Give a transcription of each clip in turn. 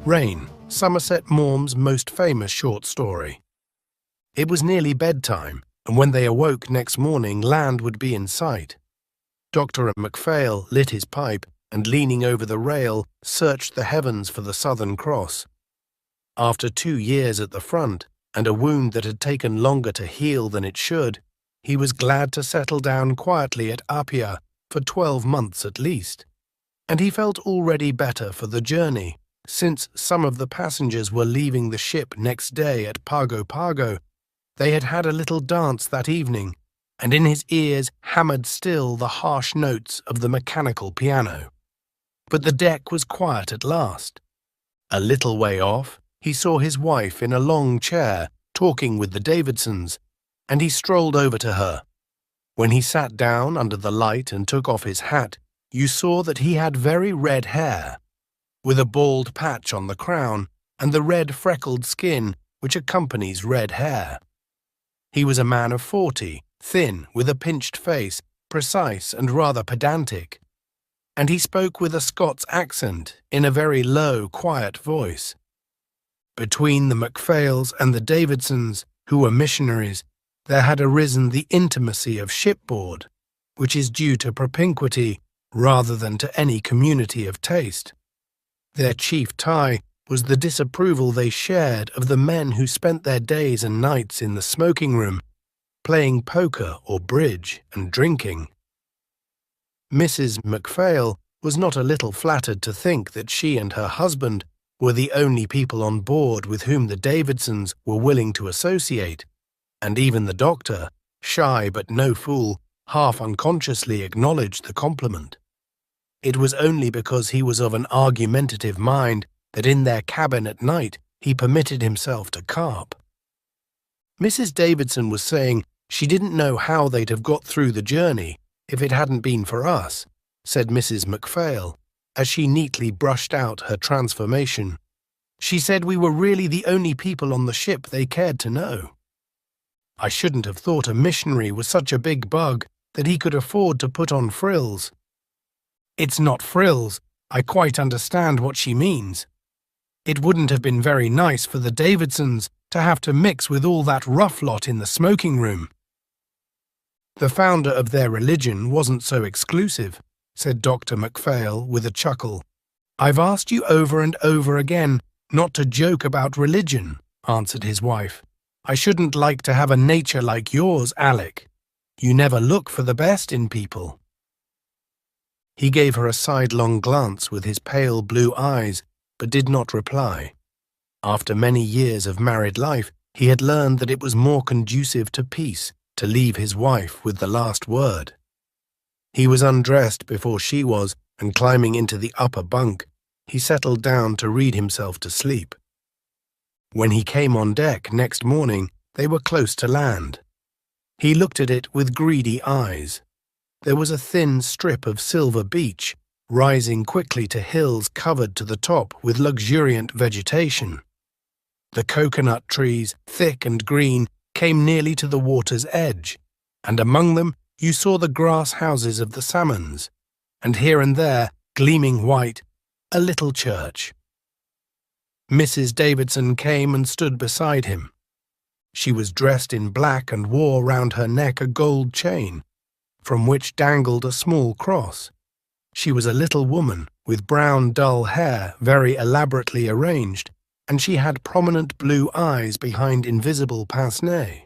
Rain, Somerset Maugham's most famous short story. It was nearly bedtime, and when they awoke next morning, land would be in sight. Dr. MacPhail lit his pipe and, leaning over the rail, searched the heavens for the Southern Cross. After 2 years at the front, and a wound that had taken longer to heal than it should, he was glad to settle down quietly at Apia for 12 months at least. And he felt already better for the journey, since some of the passengers were leaving the ship next day at Pago Pago. They had had a little dance that evening, and in his ears hammered still the harsh notes of the mechanical piano. But the deck was quiet at last. A little way off, he saw his wife in a long chair, talking with the Davidsons, and he strolled over to her. When he sat down under the light and took off his hat, you saw that he had very red hair, with a bald patch on the crown and the red freckled skin which accompanies red hair. He was a man of 40, thin, with a pinched face, precise and rather pedantic, and he spoke with a Scots accent in a very low, quiet voice. Between the MacPhails and the Davidsons, who were missionaries, there had arisen the intimacy of shipboard, which is due to propinquity rather than to any community of taste. Their chief tie was the disapproval they shared of the men who spent their days and nights in the smoking room, playing poker or bridge and drinking. Mrs. MacPhail was not a little flattered to think that she and her husband were the only people on board with whom the Davidsons were willing to associate, and even the doctor, shy but no fool, half unconsciously acknowledged the compliment. It was only because he was of an argumentative mind that in their cabin at night he permitted himself to carp. Mrs. Davidson was saying she didn't know how they'd have got through the journey if it hadn't been for us, said Mrs. MacPhail, as she neatly brushed out her transformation. She said we were really the only people on the ship they cared to know. I shouldn't have thought a missionary was such a big bug that he could afford to put on frills. It's not frills. I quite understand what she means. It wouldn't have been very nice for the Davidsons to have to mix with all that rough lot in the smoking room. The founder of their religion wasn't so exclusive, said Dr. MacPhail with a chuckle. I've asked you over and over again not to joke about religion, answered his wife. I shouldn't like to have a nature like yours, Alec. You never look for the best in people. He gave her a sidelong glance with his pale blue eyes, but did not reply. After many years of married life, he had learned that it was more conducive to peace to leave his wife with the last word. He was undressed before she was, and climbing into the upper bunk, he settled down to read himself to sleep. When he came on deck next morning, they were close to land. He looked at it with greedy eyes. There was a thin strip of silver beach, rising quickly to hills covered to the top with luxuriant vegetation. The coconut trees, thick and green, came nearly to the water's edge, and among them you saw the grass houses of the Salmons, and here and there, gleaming white, a little church. Mrs. Davidson came and stood beside him. She was dressed in black and wore round her neck a gold chain, from which dangled a small cross. She was a little woman with brown dull hair very elaborately arranged, and she had prominent blue eyes behind invisible pince-nez.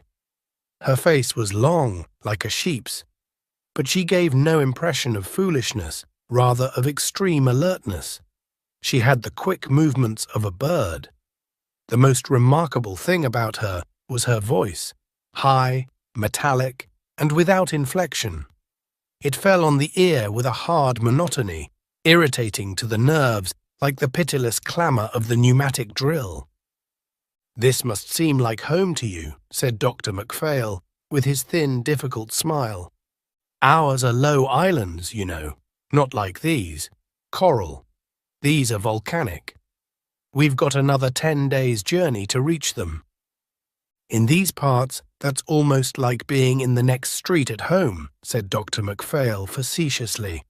Her face was long, like a sheep's, but she gave no impression of foolishness, rather of extreme alertness. She had the quick movements of a bird. The most remarkable thing about her was her voice, high, metallic, and without inflection. It fell on the ear with a hard monotony, irritating to the nerves like the pitiless clamour of the pneumatic drill. This must seem like home to you, said Dr. MacPhail, with his thin, difficult smile. Ours are low islands, you know, not like these. Coral. These are volcanic. We've got another 10 days' journey to reach them. In these parts, that's almost like being in the next street at home, said Dr. MacPhail facetiously.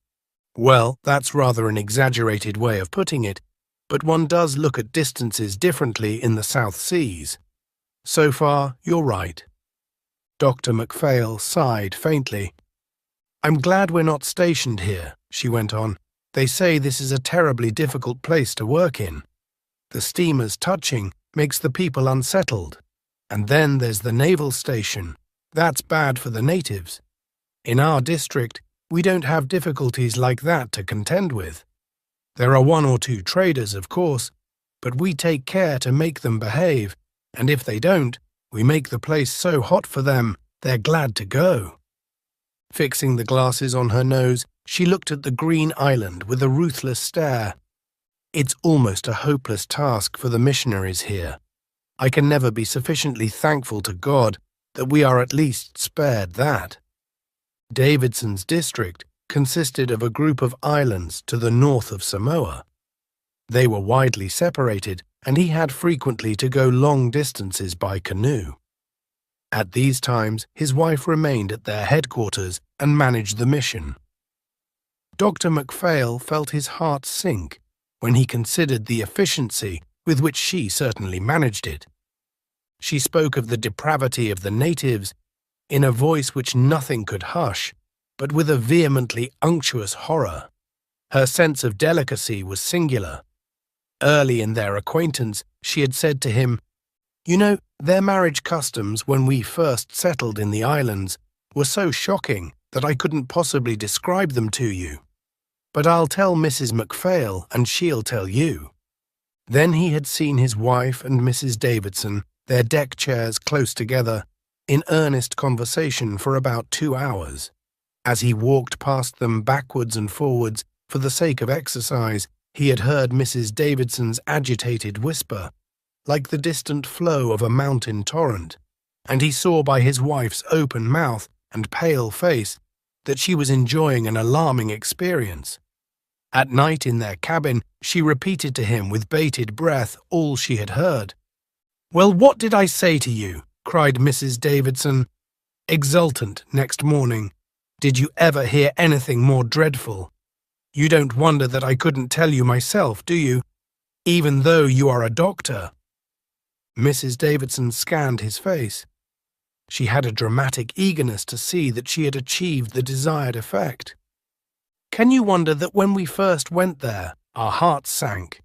Well, that's rather an exaggerated way of putting it, but one does look at distances differently in the South Seas. So far, you're right. Dr. MacPhail sighed faintly. I'm glad we're not stationed here, she went on. They say this is a terribly difficult place to work in. The steamers touching makes the people unsettled. And then there's the naval station. That's bad for the natives. In our district, we don't have difficulties like that to contend with. There are one or two traders, of course, but we take care to make them behave, and if they don't, we make the place so hot for them, they're glad to go. Fixing the glasses on her nose, she looked at the green island with a ruthless stare. It's almost a hopeless task for the missionaries here. I can never be sufficiently thankful to God that we are at least spared that. Davidson's district consisted of a group of islands to the north of Samoa. They were widely separated, and he had frequently to go long distances by canoe. At these times, his wife remained at their headquarters and managed the mission. Dr. MacPhail felt his heart sink when he considered the efficiency with which she certainly managed it. She spoke of the depravity of the natives in a voice which nothing could hush, but with a vehemently unctuous horror. Her sense of delicacy was singular. Early in their acquaintance, she had said to him, "You know, their marriage customs when we first settled in the islands were so shocking that I couldn't possibly describe them to you. But I'll tell Mrs. MacPhail and she'll tell you." Then he had seen his wife and Mrs. Davidson, their deck chairs close together, in earnest conversation for about 2 hours. As he walked past them backwards and forwards for the sake of exercise, he had heard Mrs. Davidson's agitated whisper, like the distant flow of a mountain torrent, and he saw by his wife's open mouth and pale face that she was enjoying an alarming experience. At night in their cabin, she repeated to him with bated breath all she had heard. "Well, what did I say to you?" cried Mrs. Davidson, exultant next morning. "Did you ever hear anything more dreadful? You don't wonder that I couldn't tell you myself, do you? Even though you are a doctor." Mrs. Davidson scanned his face. She had a dramatic eagerness to see that she had achieved the desired effect. "Can you wonder that when we first went there, our hearts sank?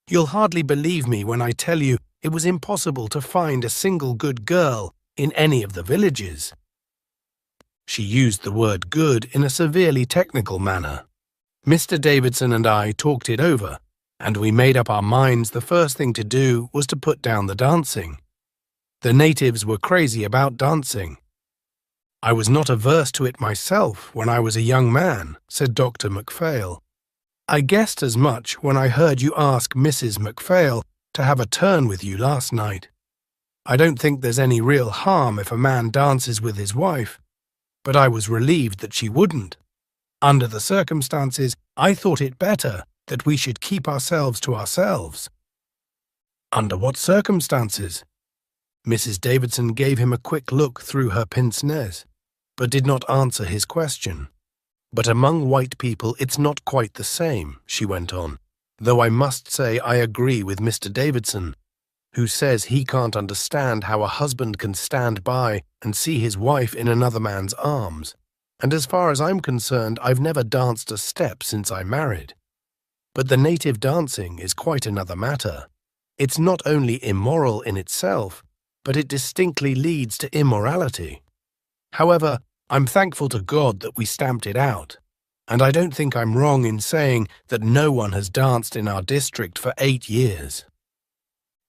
You'll hardly believe me when I tell you it was impossible to find a single good girl in any of the villages." She used the word good in a severely technical manner. Mr. Davidson and I talked it over, and we made up our minds the first thing to do was to put down the dancing. The natives were crazy about dancing. "I was not averse to it myself when I was a young man," said Dr. MacPhail. "I guessed as much when I heard you ask Mrs. MacPhail to have a turn with you last night. I don't think there's any real harm if a man dances with his wife, but I was relieved that she wouldn't. Under the circumstances, I thought it better that we should keep ourselves to ourselves." "Under what circumstances?" Mrs. Davidson gave him a quick look through her pince-nez, but did not answer his question. "But among white people it's not quite the same," she went on, "though I must say I agree with Mr. Davidson, who says he can't understand how a husband can stand by and see his wife in another man's arms. And as far as I'm concerned, I've never danced a step since I married. But the native dancing is quite another matter. It's not only immoral in itself, but it distinctly leads to immorality. However, I'm thankful to God that we stamped it out, and I don't think I'm wrong in saying that no one has danced in our district for 8 years."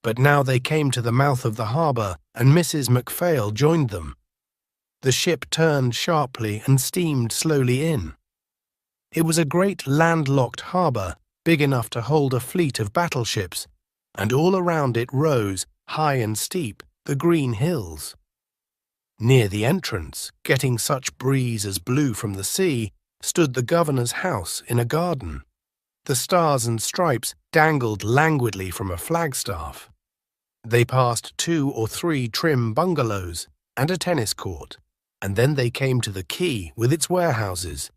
But now they came to the mouth of the harbour, and Mrs. MacPhail joined them. The ship turned sharply and steamed slowly in. It was a great landlocked harbour, big enough to hold a fleet of battleships, and all around it rose, high and steep, the green hills. Near the entrance, getting such breeze as blew from the sea, stood the governor's house in a garden. The stars and stripes dangled languidly from a flagstaff. They passed 2 or 3 trim bungalows and a tennis court, and then they came to the quay with its warehouses.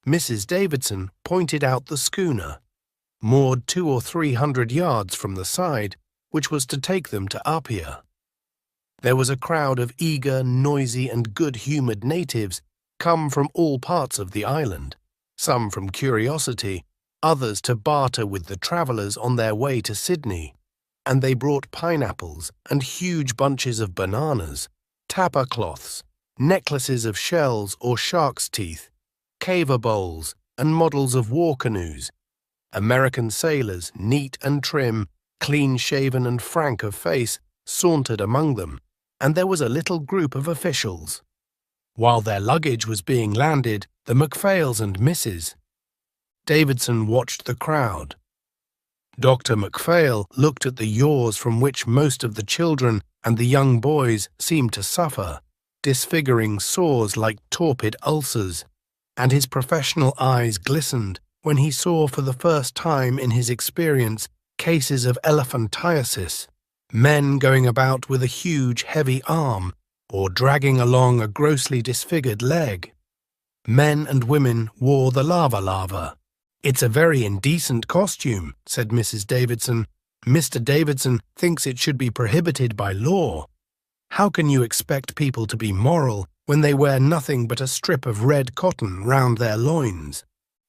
Mrs. Davidson pointed out the schooner. moored 200 or 300 yards from the side, which was to take them to Apia. There was a crowd of eager, noisy, and good-humoured natives come from all parts of the island, some from curiosity, others to barter with the travellers on their way to Sydney, and they brought pineapples and huge bunches of bananas, tapa cloths, necklaces of shells or shark's teeth, caver bowls, and models of war canoes. American sailors, neat and trim, clean-shaven and frank of face, sauntered among them, and there was a little group of officials. While their luggage was being landed, the MacPhails and Mrs. Davidson watched the crowd. Dr. MacPhail looked at the yaws from which most of the children and the young boys seemed to suffer, disfiguring sores like torpid ulcers, and his professional eyes glistened when he saw for the first time in his experience cases of elephantiasis, men going about with a huge heavy arm or dragging along a grossly disfigured leg. Men and women wore the lava. "It's a very indecent costume," said Mrs. Davidson. "Mr. Davidson thinks it should be prohibited by law. How can you expect people to be moral when they wear nothing but a strip of red cotton round their loins?"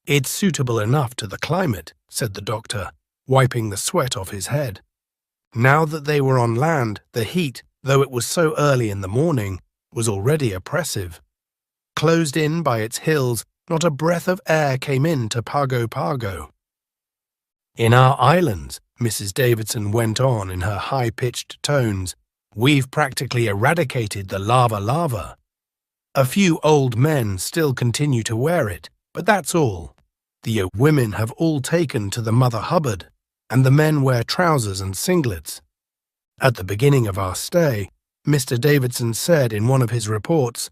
"It's suitable enough to the climate," said the doctor, wiping the sweat off his head. Now that they were on land, the heat, though it was so early in the morning, was already oppressive. Closed in by its hills, not a breath of air came in to Pago Pago. "In our islands," Mrs. Davidson went on in her high-pitched tones, "we've practically eradicated the lava. A few old men still continue to wear it, but that's all. The women have all taken to the Mother Hubbard, and the men wear trousers and singlets. At the beginning of our stay, Mr. Davidson said in one of his reports,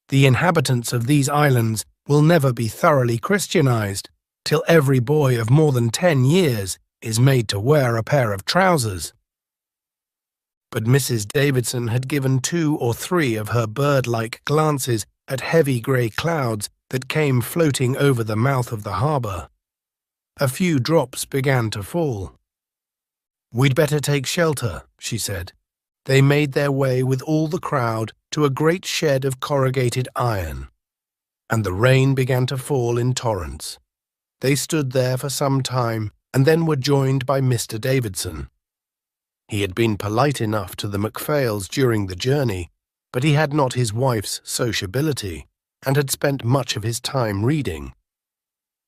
'The inhabitants of these islands will never be thoroughly Christianized till every boy of more than 10 years is made to wear a pair of trousers.'" But Mrs. Davidson had given 2 or 3 of her bird-like glances at heavy grey clouds that came floating over the mouth of the harbour. A few drops began to fall. "We'd better take shelter," she said. They made their way with all the crowd to a great shed of corrugated iron, and the rain began to fall in torrents. They stood there for some time and then were joined by Mr. Davidson. He had been polite enough to the MacPhails during the journey, but he had not his wife's sociability and had spent much of his time reading.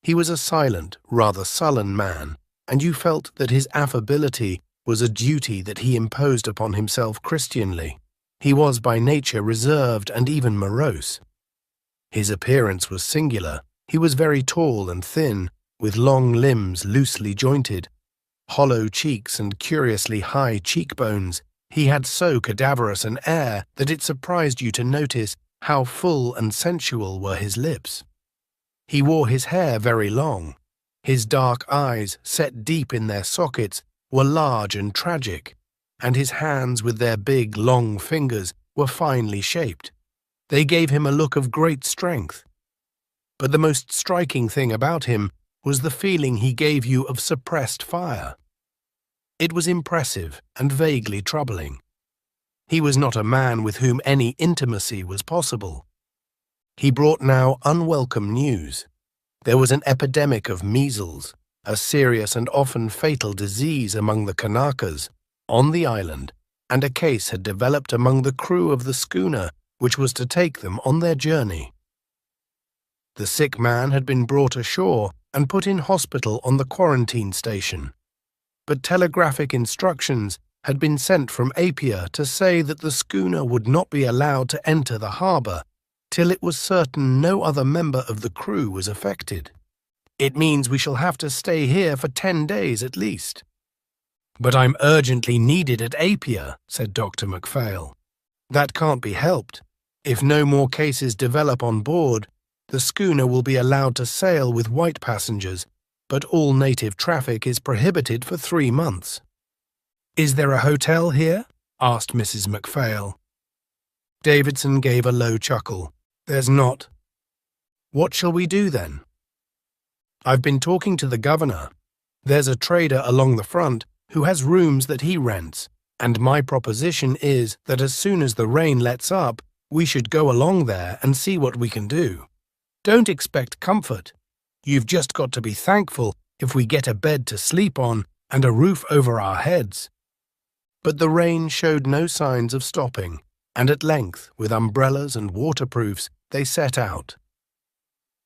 He was a silent, rather sullen man, and you felt that his affability was a duty that he imposed upon himself Christianly. He was by nature reserved and even morose. His appearance was singular. He was very tall and thin, with long limbs loosely jointed, hollow cheeks and curiously high cheekbones. He had so cadaverous an air that it surprised you to notice how full and sensual were his lips. He wore his hair very long. His dark eyes, set deep in their sockets, were large and tragic, and his hands with their big, long fingers were finely shaped. They gave him a look of great strength. But the most striking thing about him was the feeling he gave you of suppressed fire. It was impressive and vaguely troubling. He was not a man with whom any intimacy was possible. He brought now unwelcome news. There was an epidemic of measles, a serious and often fatal disease among the Kanakas on the island, and a case had developed among the crew of the schooner which was to take them on their journey. The sick man had been brought ashore and put in hospital on the quarantine station, but telegraphic instructions had been sent from Apia to say that the schooner would not be allowed to enter the harbour till it was certain no other member of the crew was affected. "It means we shall have to stay here for 10 days at least." "But I'm urgently needed at Apia," said Dr. MacPhail. "That can't be helped. If no more cases develop on board, the schooner will be allowed to sail with white passengers, but all native traffic is prohibited for 3 months." "Is there a hotel here?" asked Mrs. MacPhail. Davidson gave a low chuckle. "There's not." "What shall we do then?" "I've been talking to the governor. There's a trader along the front who has rooms that he rents, and my proposition is that as soon as the rain lets up, we should go along there and see what we can do. Don't expect comfort. You've just got to be thankful if we get a bed to sleep on and a roof over our heads." But the rain showed no signs of stopping, and at length, with umbrellas and waterproofs, they set out.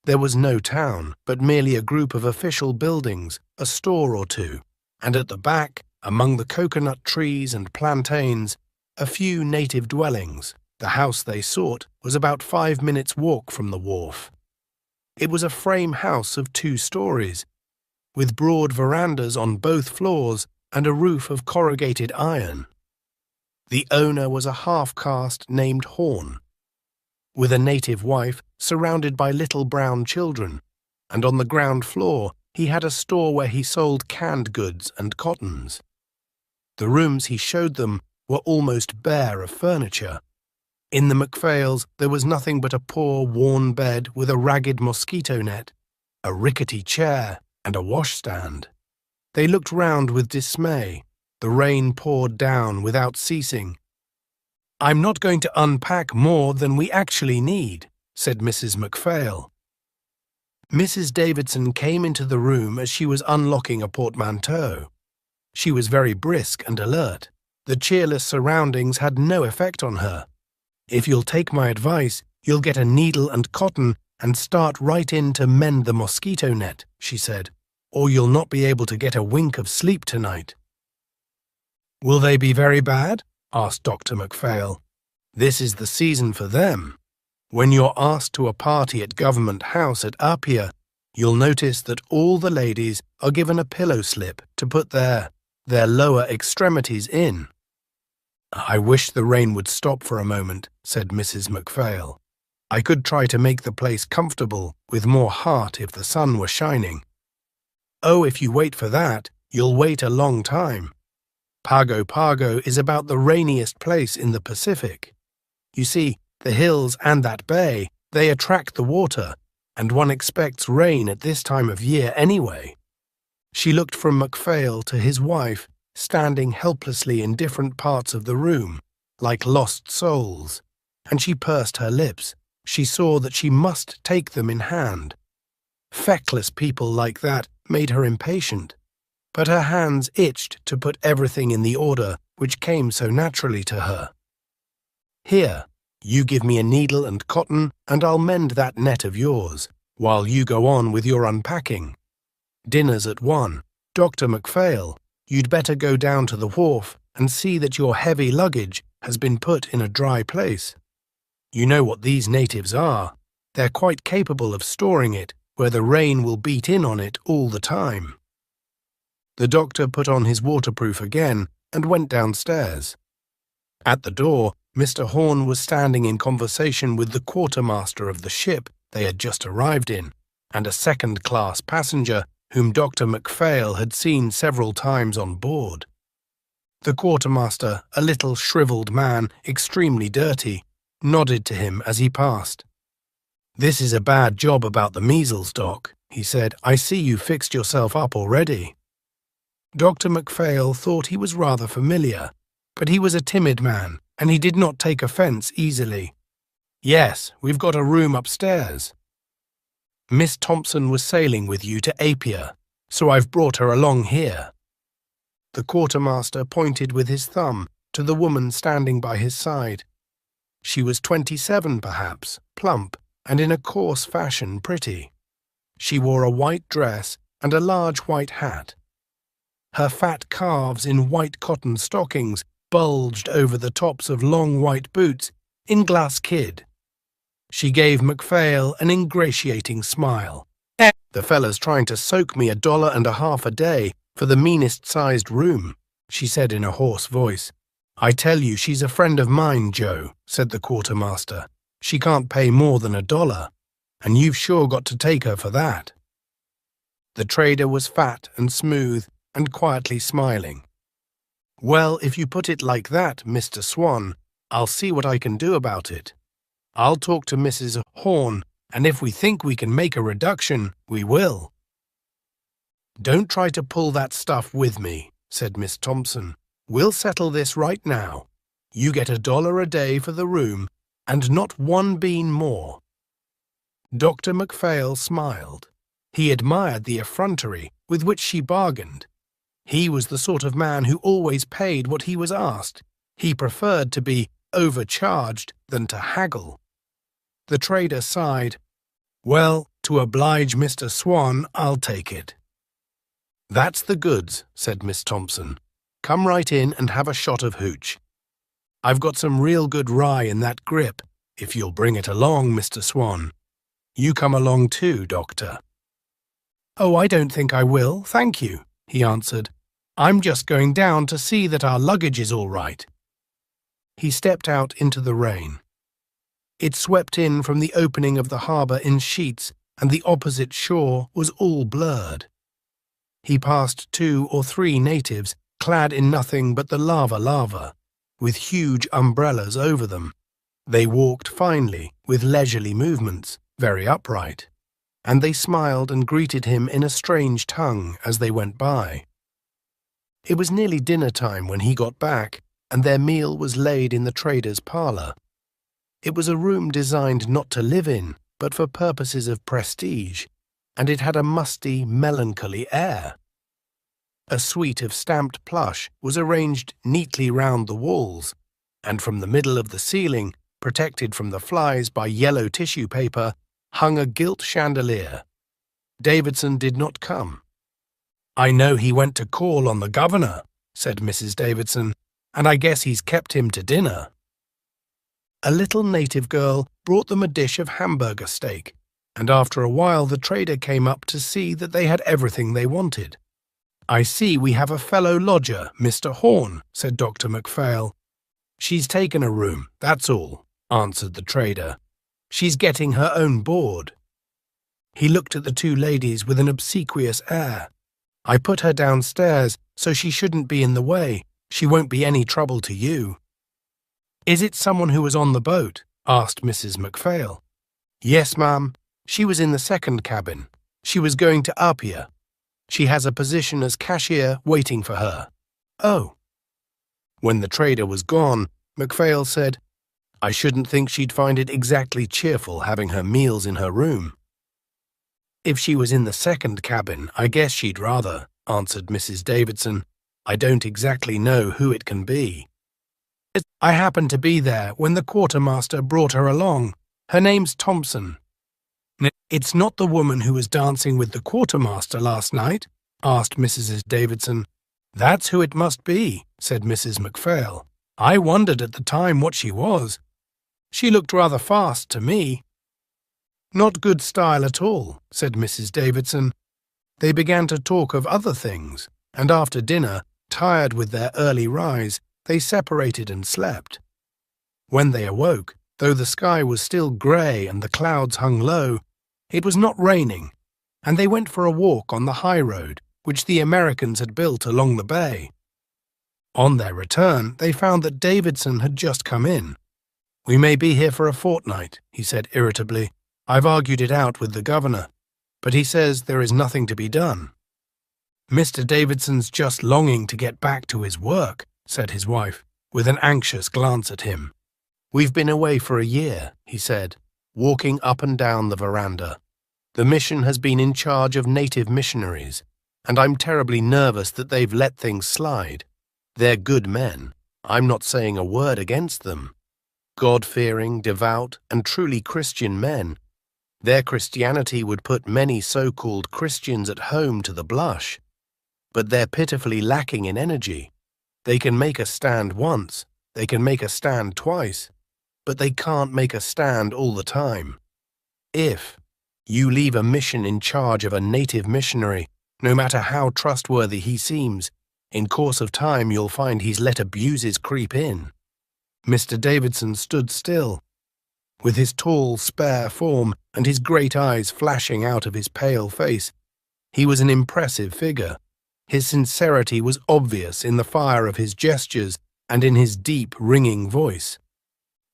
There was no town, but merely a group of official buildings, a store or two, and at the back, among the coconut trees and plantains, a few native dwellings. The house they sought was about 5 minutes' walk from the wharf. It was a frame house of 2 stories, with broad verandas on both floors and a roof of corrugated iron. The owner was a half-caste named Horn, with a native wife surrounded by little brown children, and on the ground floor he had a store where he sold canned goods and cottons. The rooms he showed them were almost bare of furniture. In the MacPhails there was nothing but a poor, worn bed with a ragged mosquito net, a rickety chair, and a washstand. They looked round with dismay. The rain poured down without ceasing. "I'm not going to unpack more than we actually need," said Mrs. MacPhail. Mrs. Davidson came into the room as she was unlocking a portmanteau. She was very brisk and alert. The cheerless surroundings had no effect on her. "If you'll take my advice, you'll get a needle and cotton and start right in to mend the mosquito net," she said, "or you'll not be able to get a wink of sleep tonight." "Will they be very bad?" asked Dr. MacPhail. "This is the season for them. When you're asked to a party at Government House at Apia, you'll notice that all the ladies are given a pillow slip to put their lower extremities in." "I wish the rain would stop for a moment," said Mrs. MacPhail. "I could try to make the place comfortable with more heart if the sun were shining." "Oh, if you wait for that, you'll wait a long time. Pago Pago is about the rainiest place in the Pacific. You see, the hills and that bay, they attract the water, and one expects rain at this time of year anyway." She looked from MacPhail to his wife, standing helplessly in different parts of the room, like lost souls, and she pursed her lips. She saw that she must take them in hand. Feckless people like that made her impatient, but her hands itched to put everything in the order which came so naturally to her. "Here, you give me a needle and cotton, and I'll mend that net of yours, while you go on with your unpacking. Dinner's at 1. Dr. MacPhail, you'd better go down to the wharf and see that your heavy luggage has been put in a dry place. You know what these natives are. They're quite capable of storing it where the rain will beat in on it all the time." The doctor put on his waterproof again and went downstairs. At the door, Mr. Horn was standing in conversation with the quartermaster of the ship they had just arrived in, and a second-class passenger whom Dr. MacPhail had seen several times on board. The quartermaster, a little shriveled man, extremely dirty, nodded to him as he passed. "This is a bad job about the measles, Doc," he said. "I see you fixed yourself up already." Dr. MacPhail thought he was rather familiar, but he was a timid man, and he did not take offence easily. "Yes, we've got a room upstairs. Miss Thompson was sailing with you to Apia, so I've brought her along here." The quartermaster pointed with his thumb to the woman standing by his side. She was 27 perhaps, plump, and in a coarse fashion pretty. She wore a white dress and a large white hat. Her fat calves in white cotton stockings bulged over the tops of long white boots in glass kid. She gave MacPhail an ingratiating smile. "The fella's trying to soak me $1.50 a day for the meanest-sized room," she said in a hoarse voice. "I tell you, she's a friend of mine, Joe," said the quartermaster. "She can't pay more than $1, and you've sure got to take her for that." The trader was fat and smooth and quietly smiling. "Well, if you put it like that, Mr. Swan, I'll see what I can do about it. I'll talk to Mrs. Horn, and if we think we can make a reduction, we will." "Don't try to pull that stuff with me," said Miss Thompson. "We'll settle this right now. You get $1 a day for the room, and not one bean more." Dr. MacPhail smiled. He admired the effrontery with which she bargained. He was the sort of man who always paid what he was asked. He preferred to be overcharged than to haggle. The trader sighed. "Well, to oblige Mr. Swan, I'll take it." "That's the goods," said Miss Thompson. "Come right in and have a shot of hooch. I've got some real good rye in that grip, if you'll bring it along, Mr. Swan. You come along too, Doctor." "Oh, I don't think I will, thank you," he answered. "I'm just going down to see that our luggage is all right." He stepped out into the rain. It swept in from the opening of the harbour in sheets, and the opposite shore was all blurred. He passed 2 or 3 natives, clad in nothing but the lava, with huge umbrellas over them. They walked finely, with leisurely movements, very upright, and they smiled and greeted him in a strange tongue as they went by. It was nearly dinner time when he got back, and their meal was laid in the trader's parlour. It was a room designed not to live in, but for purposes of prestige, and it had a musty, melancholy air. A suite of stamped plush was arranged neatly round the walls, and from the middle of the ceiling, protected from the flies by yellow tissue paper, hung a gilt chandelier. Davidson did not come. "I know he went to call on the governor," said Mrs. Davidson, "and I guess he's kept him to dinner." A little native girl brought them a dish of hamburger steak, and after a while the trader came up to see that they had everything they wanted. "I see we have a fellow lodger, Mr. Horn," said Dr. MacPhail. "She's taken a room, that's all," answered the trader. "She's getting her own board." He looked at the 2 ladies with an obsequious air. "I put her downstairs so she shouldn't be in the way. She won't be any trouble to you." "Is it someone who was on the boat?" asked Mrs. MacPhail. "Yes, ma'am. She was in the 2nd cabin. She was going to Apia. She has a position as cashier waiting for her." "Oh." When the trader was gone, MacPhail said, "I shouldn't think she'd find it exactly cheerful having her meals in her room." "If she was in the 2nd cabin, I guess she'd rather," answered Mrs. Davidson. "I don't exactly know who it can be. I happened to be there when the quartermaster brought her along. Her name's Thompson." "It's not the woman who was dancing with the quartermaster last night?" asked Mrs. Davidson. "That's who it must be," said Mrs. MacPhail. "I wondered at the time what she was. She looked rather fast to me." "Not good style at all," said Mrs. Davidson. They began to talk of other things, and after dinner, tired with their early rise, they separated and slept. When they awoke, though the sky was still grey and the clouds hung low, it was not raining, and they went for a walk on the high road which the Americans had built along the bay. On their return, they found that Davidson had just come in. "We may be here for a fortnight," he said irritably. "I've argued it out with the governor, but he says there is nothing to be done." "Mr. Davidson's just longing to get back to his work," said his wife, with an anxious glance at him. "We've been away for a year," he said, walking up and down the veranda. "The mission has been in charge of native missionaries, and I'm terribly nervous that they've let things slide. They're good men. I'm not saying a word against them. God-fearing, devout, and truly Christian men. Their Christianity would put many so-called Christians at home to the blush. But they're pitifully lacking in energy. They can make a stand once, they can make a stand twice, but they can't make a stand all the time. If you leave a mission in charge of a native missionary, no matter how trustworthy he seems, in course of time you'll find he's let abuses creep in." Mr. Davidson stood still. With his tall, spare form and his great eyes flashing out of his pale face, he was an impressive figure. His sincerity was obvious in the fire of his gestures and in his deep, ringing voice.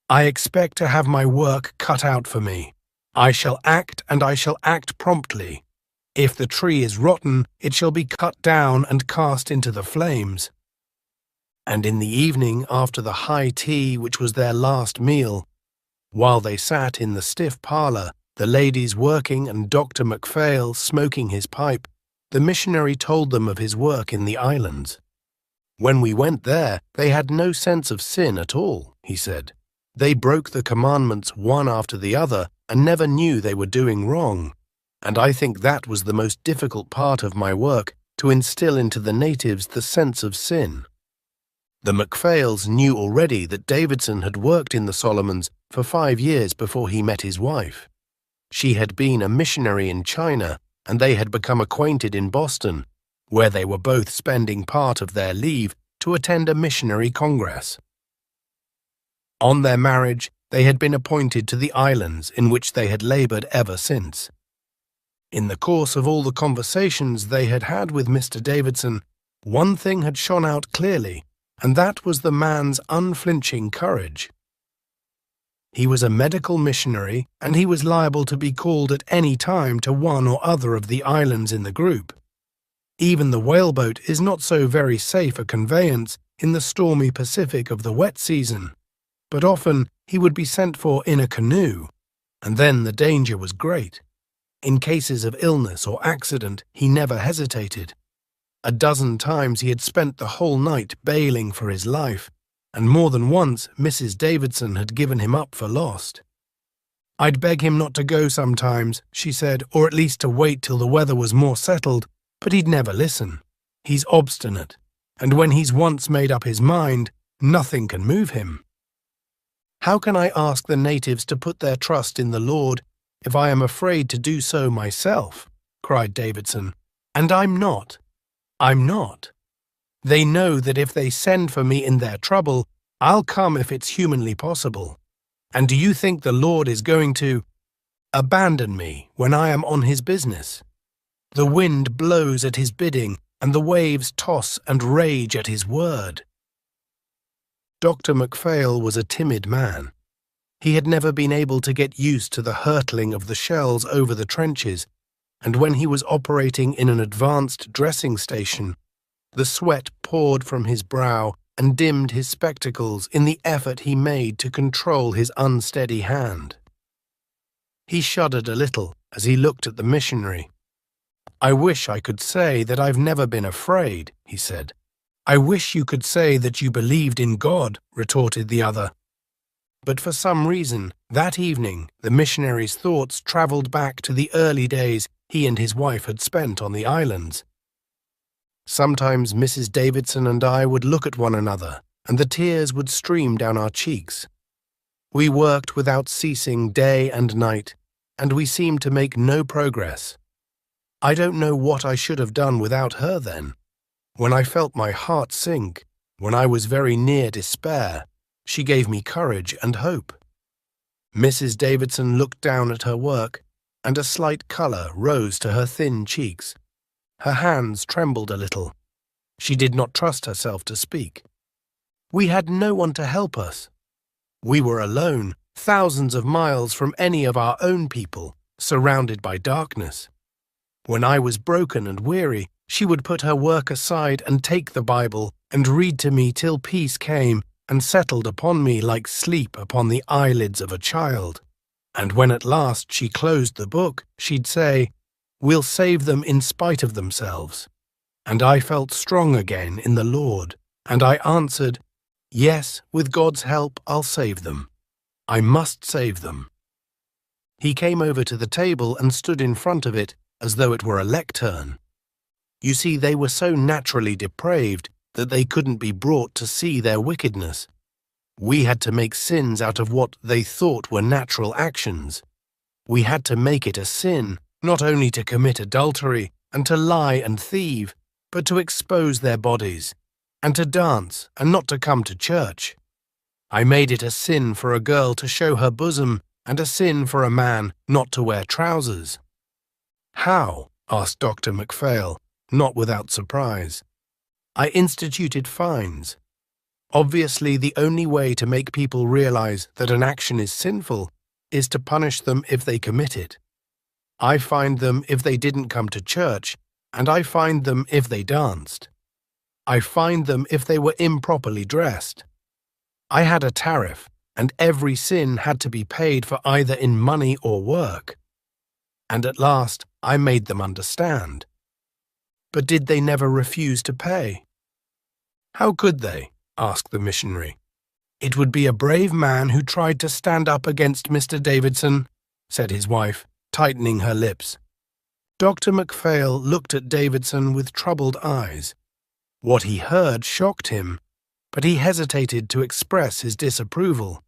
"I expect to have my work cut out for me. I shall act, and I shall act promptly. If the tree is rotten, it shall be cut down and cast into the flames. And in the evening, after the high tea, which was their last meal, while they sat in the stiff parlour, the ladies working and Dr. Macphail smoking his pipe, the missionary told them of his work in the islands. When we went there, they had no sense of sin at all, he said. They broke the commandments one after the other and never knew they were doing wrong. And I think that was the most difficult part of my work, to instill into the natives the sense of sin. The Macphails knew already that Davidson had worked in the Solomons for 5 years before he met his wife. She had been a missionary in China, and they had become acquainted in Boston, where they were both spending part of their leave to attend a missionary congress. On their marriage, they had been appointed to the islands in which they had laboured ever since. In the course of all the conversations they had had with Mr. Davidson, one thing had shone out clearly, and that was the man's unflinching courage. He was a medical missionary, and he was liable to be called at any time to one or other of the islands in the group. Even the whaleboat is not so very safe a conveyance in the stormy Pacific of the wet season, but often he would be sent for in a canoe, and then the danger was great. In cases of illness or accident, he never hesitated. A dozen times he had spent the whole night bailing for his life, and more than once Mrs. Davidson had given him up for lost. I'd beg him not to go sometimes, she said, or at least to wait till the weather was more settled, but he'd never listen. He's obstinate, and when he's once made up his mind, nothing can move him. How can I ask the natives to put their trust in the Lord if I am afraid to do so myself? Cried Davidson. And I'm not. I'm not. They know that if they send for me in their trouble, I'll come if it's humanly possible. And do you think the Lord is going to abandon me when I am on his business? The wind blows at his bidding, and the waves toss and rage at his word. Dr. Macphail was a timid man. He had never been able to get used to the hurtling of the shells over the trenches, and when he was operating in an advanced dressing station, the sweat poured from his brow and dimmed his spectacles in the effort he made to control his unsteady hand. He shuddered a little as he looked at the missionary. I wish I could say that I've never been afraid, he said. I wish you could say that you believed in God, retorted the other. But for some reason, that evening, the missionary's thoughts travelled back to the early days he and his wife had spent on the islands. Sometimes Mrs. Davidson and I would look at one another, and the tears would stream down our cheeks. We worked without ceasing day and night, and we seemed to make no progress. I don't know what I should have done without her then. When I felt my heart sink, when I was very near despair, she gave me courage and hope. Mrs. Davidson looked down at her work, and a slight colour rose to her thin cheeks. Her hands trembled a little. She did not trust herself to speak. We had no one to help us. We were alone, thousands of miles from any of our own people, surrounded by darkness. When I was broken and weary, she would put her work aside and take the Bible and read to me till peace came and settled upon me like sleep upon the eyelids of a child. And when at last she closed the book, she'd say, "We'll save them in spite of themselves." And I felt strong again in the Lord, and I answered, "Yes, with God's help I'll save them. I must save them." He came over to the table and stood in front of it as though it were a lectern. You see, they were so naturally depraved that they couldn't be brought to see their wickedness. We had to make sins out of what they thought were natural actions. We had to make it a sin, not only to commit adultery and to lie and thieve, but to expose their bodies, and to dance and not to come to church. I made it a sin for a girl to show her bosom and a sin for a man not to wear trousers. How? Asked Dr. Macphail, not without surprise. I instituted fines. Obviously, the only way to make people realize that an action is sinful is to punish them if they commit it. I find them if they didn't come to church, and I find them if they danced. I find them if they were improperly dressed. I had a tariff, and every sin had to be paid for either in money or work. And at last I made them understand. But did they never refuse to pay? How could they? Asked the missionary. It would be a brave man who tried to stand up against Mr. Davidson, said his wife, tightening her lips. Dr. MacPhail looked at Davidson with troubled eyes. What he heard shocked him, but he hesitated to express his disapproval.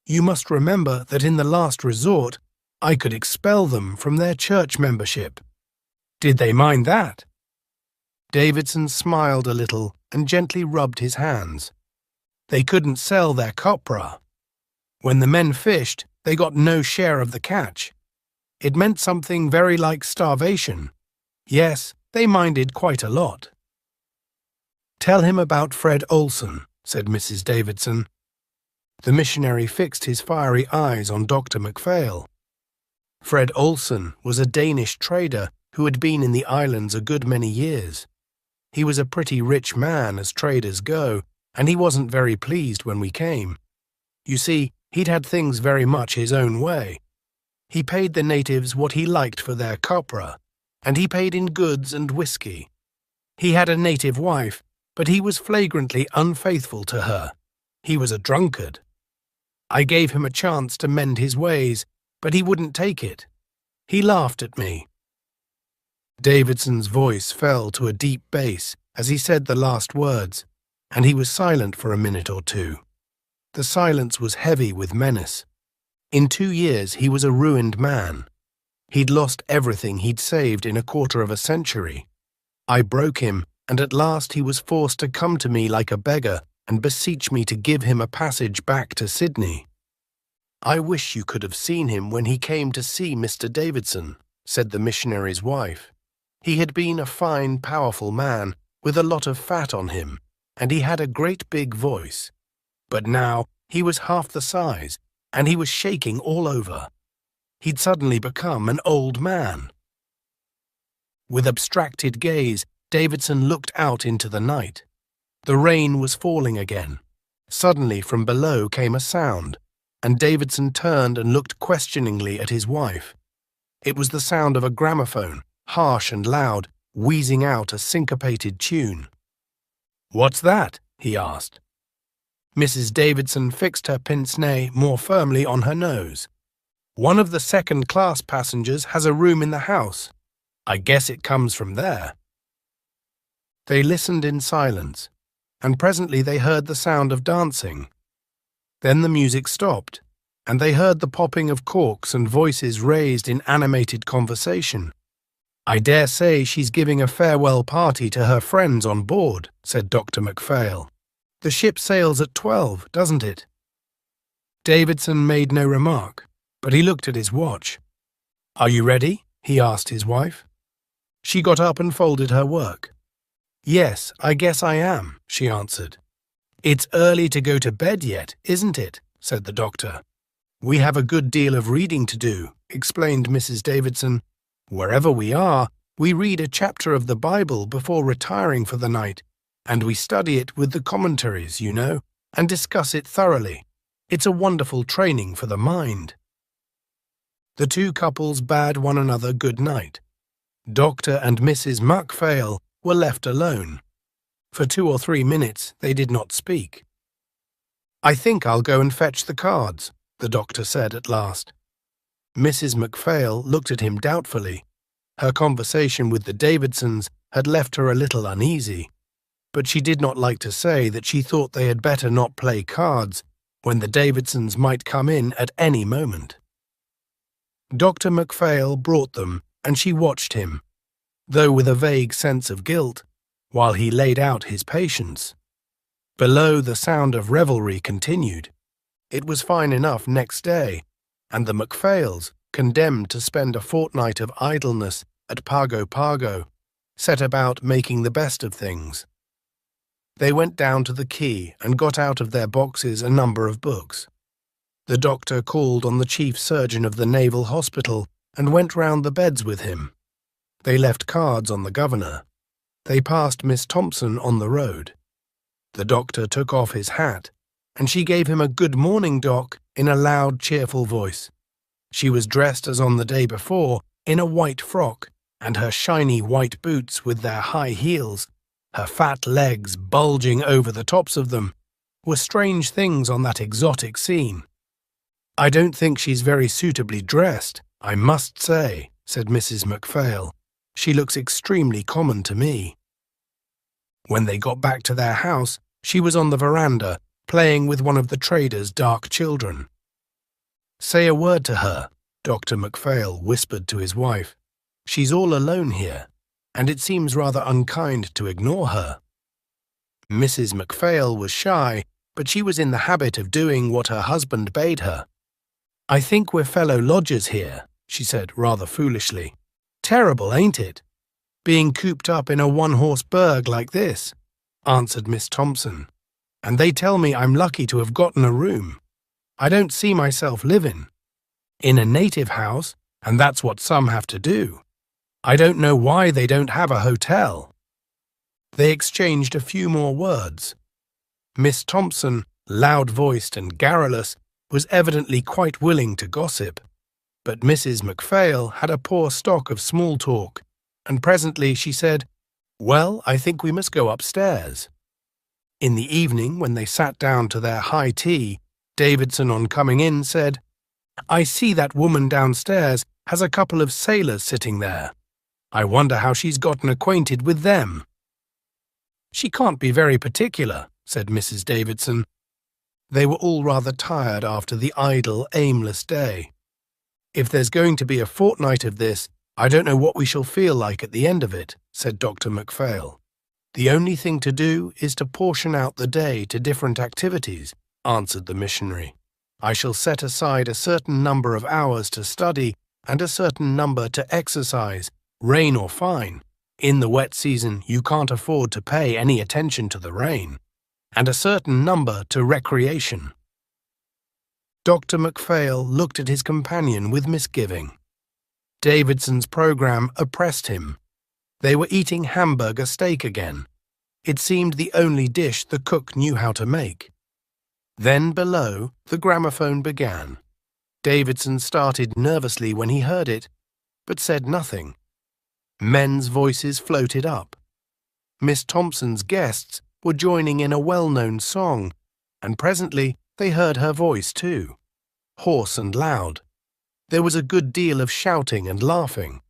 You must remember that in the last resort, I could expel them from their church membership. Did they mind that? Davidson smiled a little and gently rubbed his hands. They couldn't sell their copra. When the men fished, they got no share of the catch. It meant something very like starvation. Yes, they minded quite a lot. Tell him about Fred Olson, said Mrs. Davidson. The missionary fixed his fiery eyes on Dr. MacPhail. Fred Olson was a Danish trader who had been in the islands a good many years. He was a pretty rich man as traders go, and he wasn't very pleased when we came. You see, he'd had things very much his own way. He paid the natives what he liked for their copra, and he paid in goods and whiskey. He had a native wife, but he was flagrantly unfaithful to her. He was a drunkard. I gave him a chance to mend his ways, but he wouldn't take it. He laughed at me. Davidson's voice fell to a deep bass as he said the last words, and he was silent for a minute or two. The silence was heavy with menace. In 2 years he was a ruined man. He'd lost everything he'd saved in a quarter of a century. I broke him, and at last he was forced to come to me like a beggar and beseech me to give him a passage back to Sydney. I wish you could have seen him when he came to see Mr. Davidson, said the missionary's wife. He had been a fine, powerful man with a lot of fat on him, and he had a great big voice. But now he was half the size, and he was shaking all over. He'd suddenly become an old man. With abstracted gaze, Davidson looked out into the night. The rain was falling again. Suddenly from below came a sound, and Davidson turned and looked questioningly at his wife. It was the sound of a gramophone, harsh and loud, wheezing out a syncopated tune. "What's that?" he asked. Mrs. Davidson fixed her pince-nez more firmly on her nose. "One of the second-class passengers has a room in the house. I guess it comes from there." They listened in silence, and presently they heard the sound of dancing. Then the music stopped, and they heard the popping of corks and voices raised in animated conversation. "I dare say she's giving a farewell party to her friends on board," said Dr. MacPhail. "The ship sails at 12, doesn't it?" Davidson made no remark, but he looked at his watch. "Are you ready?" he asked his wife. She got up and folded her work. "Yes, I guess I am," she answered. "It's early to go to bed yet, isn't it?" said the doctor. "We have a good deal of reading to do," explained Mrs. Davidson. "Wherever we are, we read a chapter of the Bible before retiring for the night, and we study it with the commentaries, you know, and discuss it thoroughly. It's a wonderful training for the mind." The two couples bade one another good night. Dr. and Mrs. MacPhail were left alone. For 2 or 3 minutes they did not speak. "I think I'll go and fetch the cards," the doctor said at last. Mrs. MacPhail looked at him doubtfully. Her conversation with the Davidsons had left her a little uneasy, but she did not like to say that she thought they had better not play cards when the Davidsons might come in at any moment. Dr. MacPhail brought them, and she watched him, though with a vague sense of guilt, while he laid out his patience. Below, the sound of revelry continued. It was fine enough next day, and the MacPhails, condemned to spend a fortnight of idleness at Pago Pago, set about making the best of things. They went down to the quay and got out of their boxes a number of books. The doctor called on the chief surgeon of the naval hospital and went round the beds with him. They left cards on the governor. They passed Miss Thompson on the road. The doctor took off his hat, and she gave him a "Good morning, Doc," in a loud, cheerful voice. She was dressed as on the day before, in a white frock, and her shiny white boots with their high heels, her fat legs bulging over the tops of them, were strange things on that exotic scene. "I don't think she's very suitably dressed, I must say," said Mrs. Macphail. "She looks extremely common to me." When they got back to their house, she was on the veranda, playing with one of the trader's dark children. "Say a word to her," Dr. Macphail whispered to his wife. "She's all alone here, and it seems rather unkind to ignore her." Mrs. Macphail was shy, but she was in the habit of doing what her husband bade her. "I think we're fellow lodgers here," she said rather foolishly. "Terrible, ain't it? Being cooped up in a one-horse burg like this," answered Miss Thompson. "And they tell me I'm lucky to have gotten a room. I don't see myself living in a native house, and that's what some have to do. I don't know why they don't have a hotel." They exchanged a few more words. Miss Thompson, loud-voiced and garrulous, was evidently quite willing to gossip, but Mrs. Macphail had a poor stock of small talk, and presently she said, "Well, I think we must go upstairs." In the evening, when they sat down to their high tea, Davidson, on coming in, said, "I see that woman downstairs has a couple of sailors sitting there. I wonder how she's gotten acquainted with them." "She can't be very particular," said Mrs. Davidson. They were all rather tired after the idle, aimless day. "If there's going to be a fortnight of this, I don't know what we shall feel like at the end of it," said Dr. Macphail. "The only thing to do is to portion out the day to different activities," answered the missionary. "I shall set aside a certain number of hours to study and a certain number to exercise, rain or fine. In the wet season you can't afford to pay any attention to the rain, and a certain number to recreation." Dr. Macphail looked at his companion with misgiving. Davidson's program oppressed him. They were eating hamburger steak again. It seemed the only dish the cook knew how to make. Then below, the gramophone began. Davidson started nervously when he heard it, but said nothing. Men's voices floated up. Miss Thompson's guests were joining in a well-known song, and presently they heard her voice too, hoarse and loud. There was a good deal of shouting and laughing.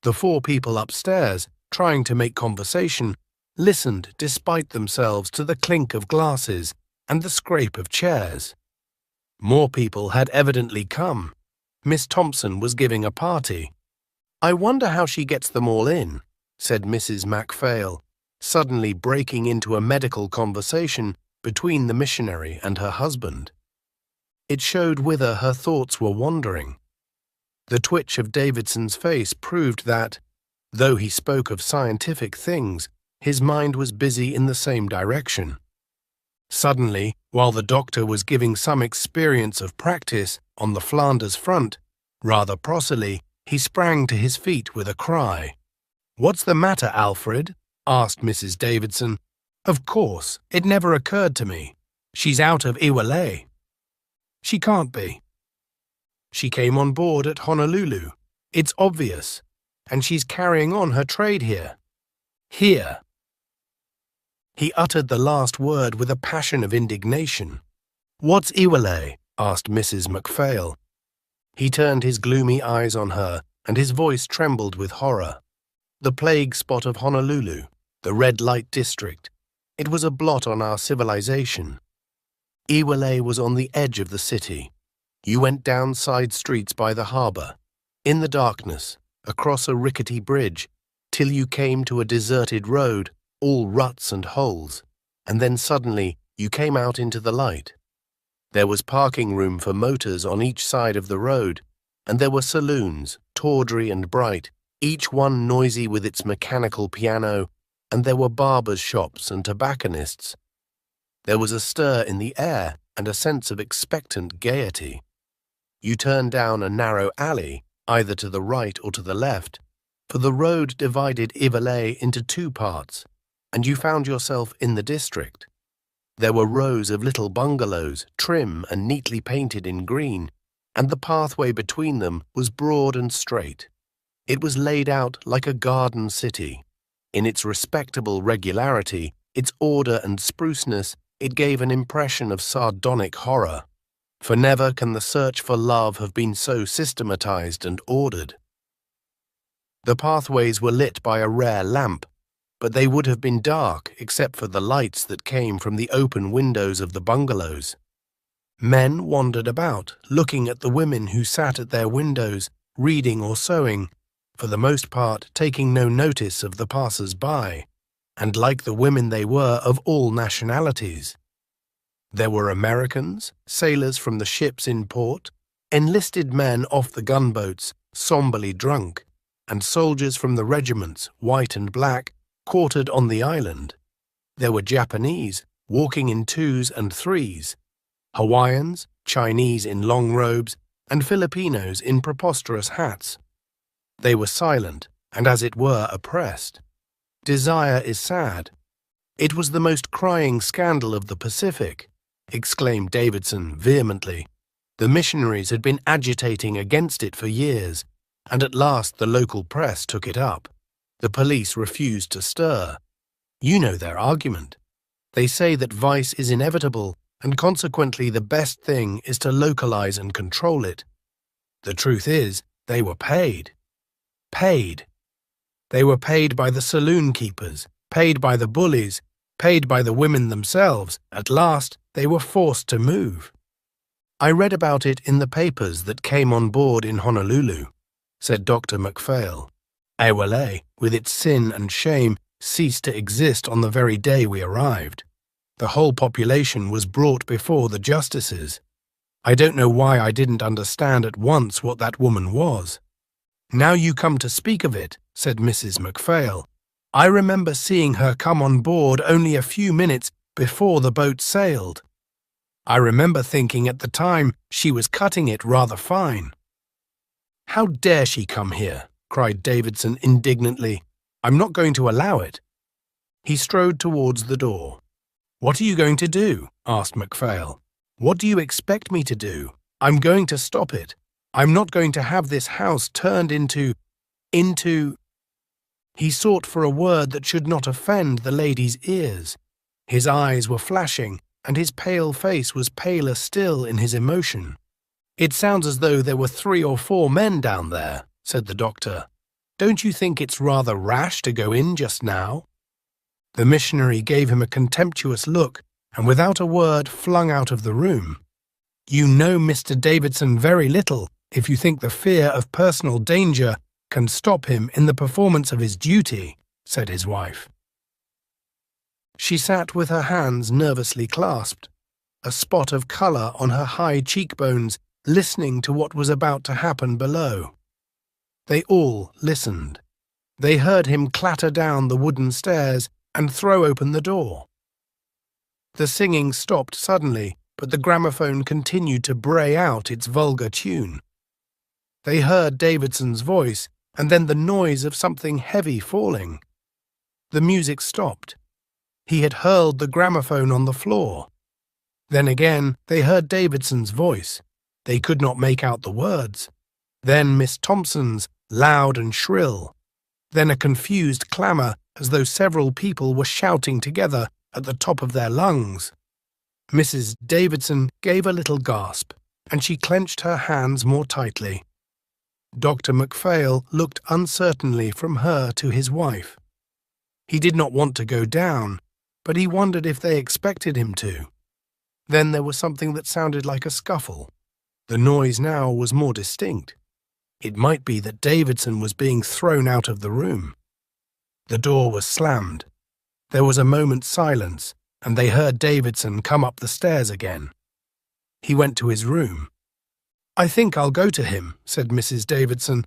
The four people upstairs, trying to make conversation, listened despite themselves to the clink of glasses and the scrape of chairs. More people had evidently come. Miss Thompson was giving a party. "I wonder how she gets them all in," said Mrs. Macphail, suddenly breaking into a medical conversation between the missionary and her husband. It showed whither her thoughts were wandering. The twitch of Davidson's face proved that, though he spoke of scientific things, his mind was busy in the same direction. Suddenly, while the doctor was giving some experience of practice on the Flanders front, rather prosily, he sprang to his feet with a cry. "What's the matter, Alfred?" asked Mrs. Davidson. "Of course, it never occurred to me. She's out of Iwalei." "She can't be. She came on board at Honolulu. It's obvious. And she's carrying on her trade here. Here." He uttered the last word with a passion of indignation. "What's Iwalei?" asked Mrs. Macphail. He turned his gloomy eyes on her, and his voice trembled with horror. "The plague spot of Honolulu, the red light district. It was a blot on our civilization. Iwalei was on the edge of the city. You went down side streets by the harbour, in the darkness, across a rickety bridge, till you came to a deserted road, all ruts and holes, and then suddenly you came out into the light. There was parking room for motors on each side of the road, and there were saloons, tawdry and bright, each one noisy with its mechanical piano, and there were barbers' shops and tobacconists. There was a stir in the air and a sense of expectant gaiety. You turned down a narrow alley, either to the right or to the left, for the road divided Yvelais into two parts, and you found yourself in the district. There were rows of little bungalows, trim and neatly painted in green, and the pathway between them was broad and straight. It was laid out like a garden city. In its respectable regularity, its order and spruceness, it gave an impression of sardonic horror, for never can the search for love have been so systematized and ordered. The pathways were lit by a rare lamp, but they would have been dark except for the lights that came from the open windows of the bungalows. Men wandered about, looking at the women who sat at their windows, reading or sewing, for the most part taking no notice of the passers-by, and like the women they were of all nationalities. There were Americans, sailors from the ships in port, enlisted men off the gunboats, somberly drunk, and soldiers from the regiments, white and black, quartered on the island. There were Japanese, walking in twos and threes, Hawaiians, Chinese in long robes, and Filipinos in preposterous hats. They were silent, and as it were oppressed. Desire is sad. It was the most crying scandal of the Pacific, exclaimed Davidson vehemently. The missionaries had been agitating against it for years, and at last the local press took it up. The police refused to stir. You know their argument. They say that vice is inevitable, and consequently the best thing is to localize and control it. The truth is, they were paid. Paid. They were paid by the saloon keepers, paid by the bullies, paid by the women themselves. At last, they were forced to move. I read about it in the papers that came on board in Honolulu, said Dr. MacPhail. Iwalei, with its sin and shame, ceased to exist on the very day we arrived. The whole population was brought before the justices. I don't know why I didn't understand at once what that woman was. Now you come to speak of it, said Mrs. MacPhail. I remember seeing her come on board only a few minutes before the boat sailed. I remember thinking at the time she was cutting it rather fine. How dare she come here? Cried Davidson indignantly. I'm not going to allow it. He strode towards the door. What are you going to do? Asked MacPhail. What do you expect me to do? I'm going to stop it. I'm not going to have this house turned into... He sought for a word that should not offend the lady's ears. His eyes were flashing, and his pale face was paler still in his emotion. It sounds as though there were 3 or 4 men down there, said the doctor. Don't you think it's rather rash to go in just now? The missionary gave him a contemptuous look, and without a word flung out of the room. You know Mr. Davidson very little if you think the fear of personal danger can stop him in the performance of his duty, said his wife. She sat with her hands nervously clasped, a spot of colour on her high cheekbones, listening to what was about to happen below. They all listened. They heard him clatter down the wooden stairs and throw open the door. The singing stopped suddenly, but the gramophone continued to bray out its vulgar tune. They heard Davidson's voice, and then the noise of something heavy falling. The music stopped. He had hurled the gramophone on the floor. Then again they heard Davidson's voice. They could not make out the words. Then Miss Thompson's, loud and shrill. Then a confused clamour, as though several people were shouting together at the top of their lungs. Mrs. Davidson gave a little gasp, and she clenched her hands more tightly. Dr. MacPhail looked uncertainly from her to his wife. He did not want to go down, but he wondered if they expected him to. Then there was something that sounded like a scuffle. The noise now was more distinct. It might be that Davidson was being thrown out of the room. The door was slammed. There was a moment's silence, and they heard Davidson come up the stairs again. He went to his room. I think I'll go to him, said Mrs. Davidson.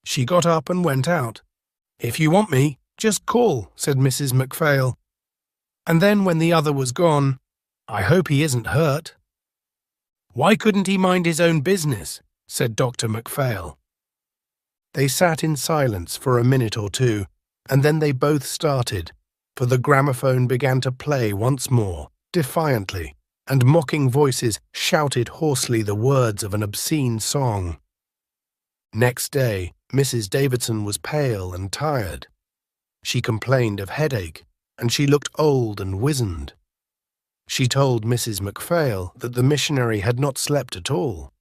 She got up and went out. If you want me, just call, said Mrs. MacPhail. And then when the other was gone, I hope he isn't hurt. Why couldn't he mind his own business? Said Dr. MacPhail. They sat in silence for a minute or two, and then they both started, for the gramophone began to play once more, defiantly, and mocking voices shouted hoarsely the words of an obscene song. Next day, Mrs. Davidson was pale and tired. She complained of headache, and she looked old and wizened. She told Mrs. Macphail that the missionary had not slept at all.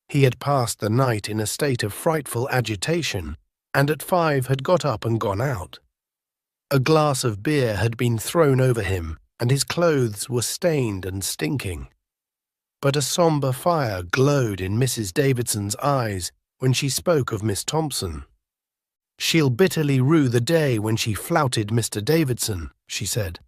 He had passed the night in a state of frightful agitation, and at 5 had got up and gone out. A glass of beer had been thrown over him, and his clothes were stained and stinking. But a sombre fire glowed in Mrs. Davidson's eyes when she spoke of Miss Thompson. "She'll bitterly rue the day when she flouted Mr. Davidson," she said.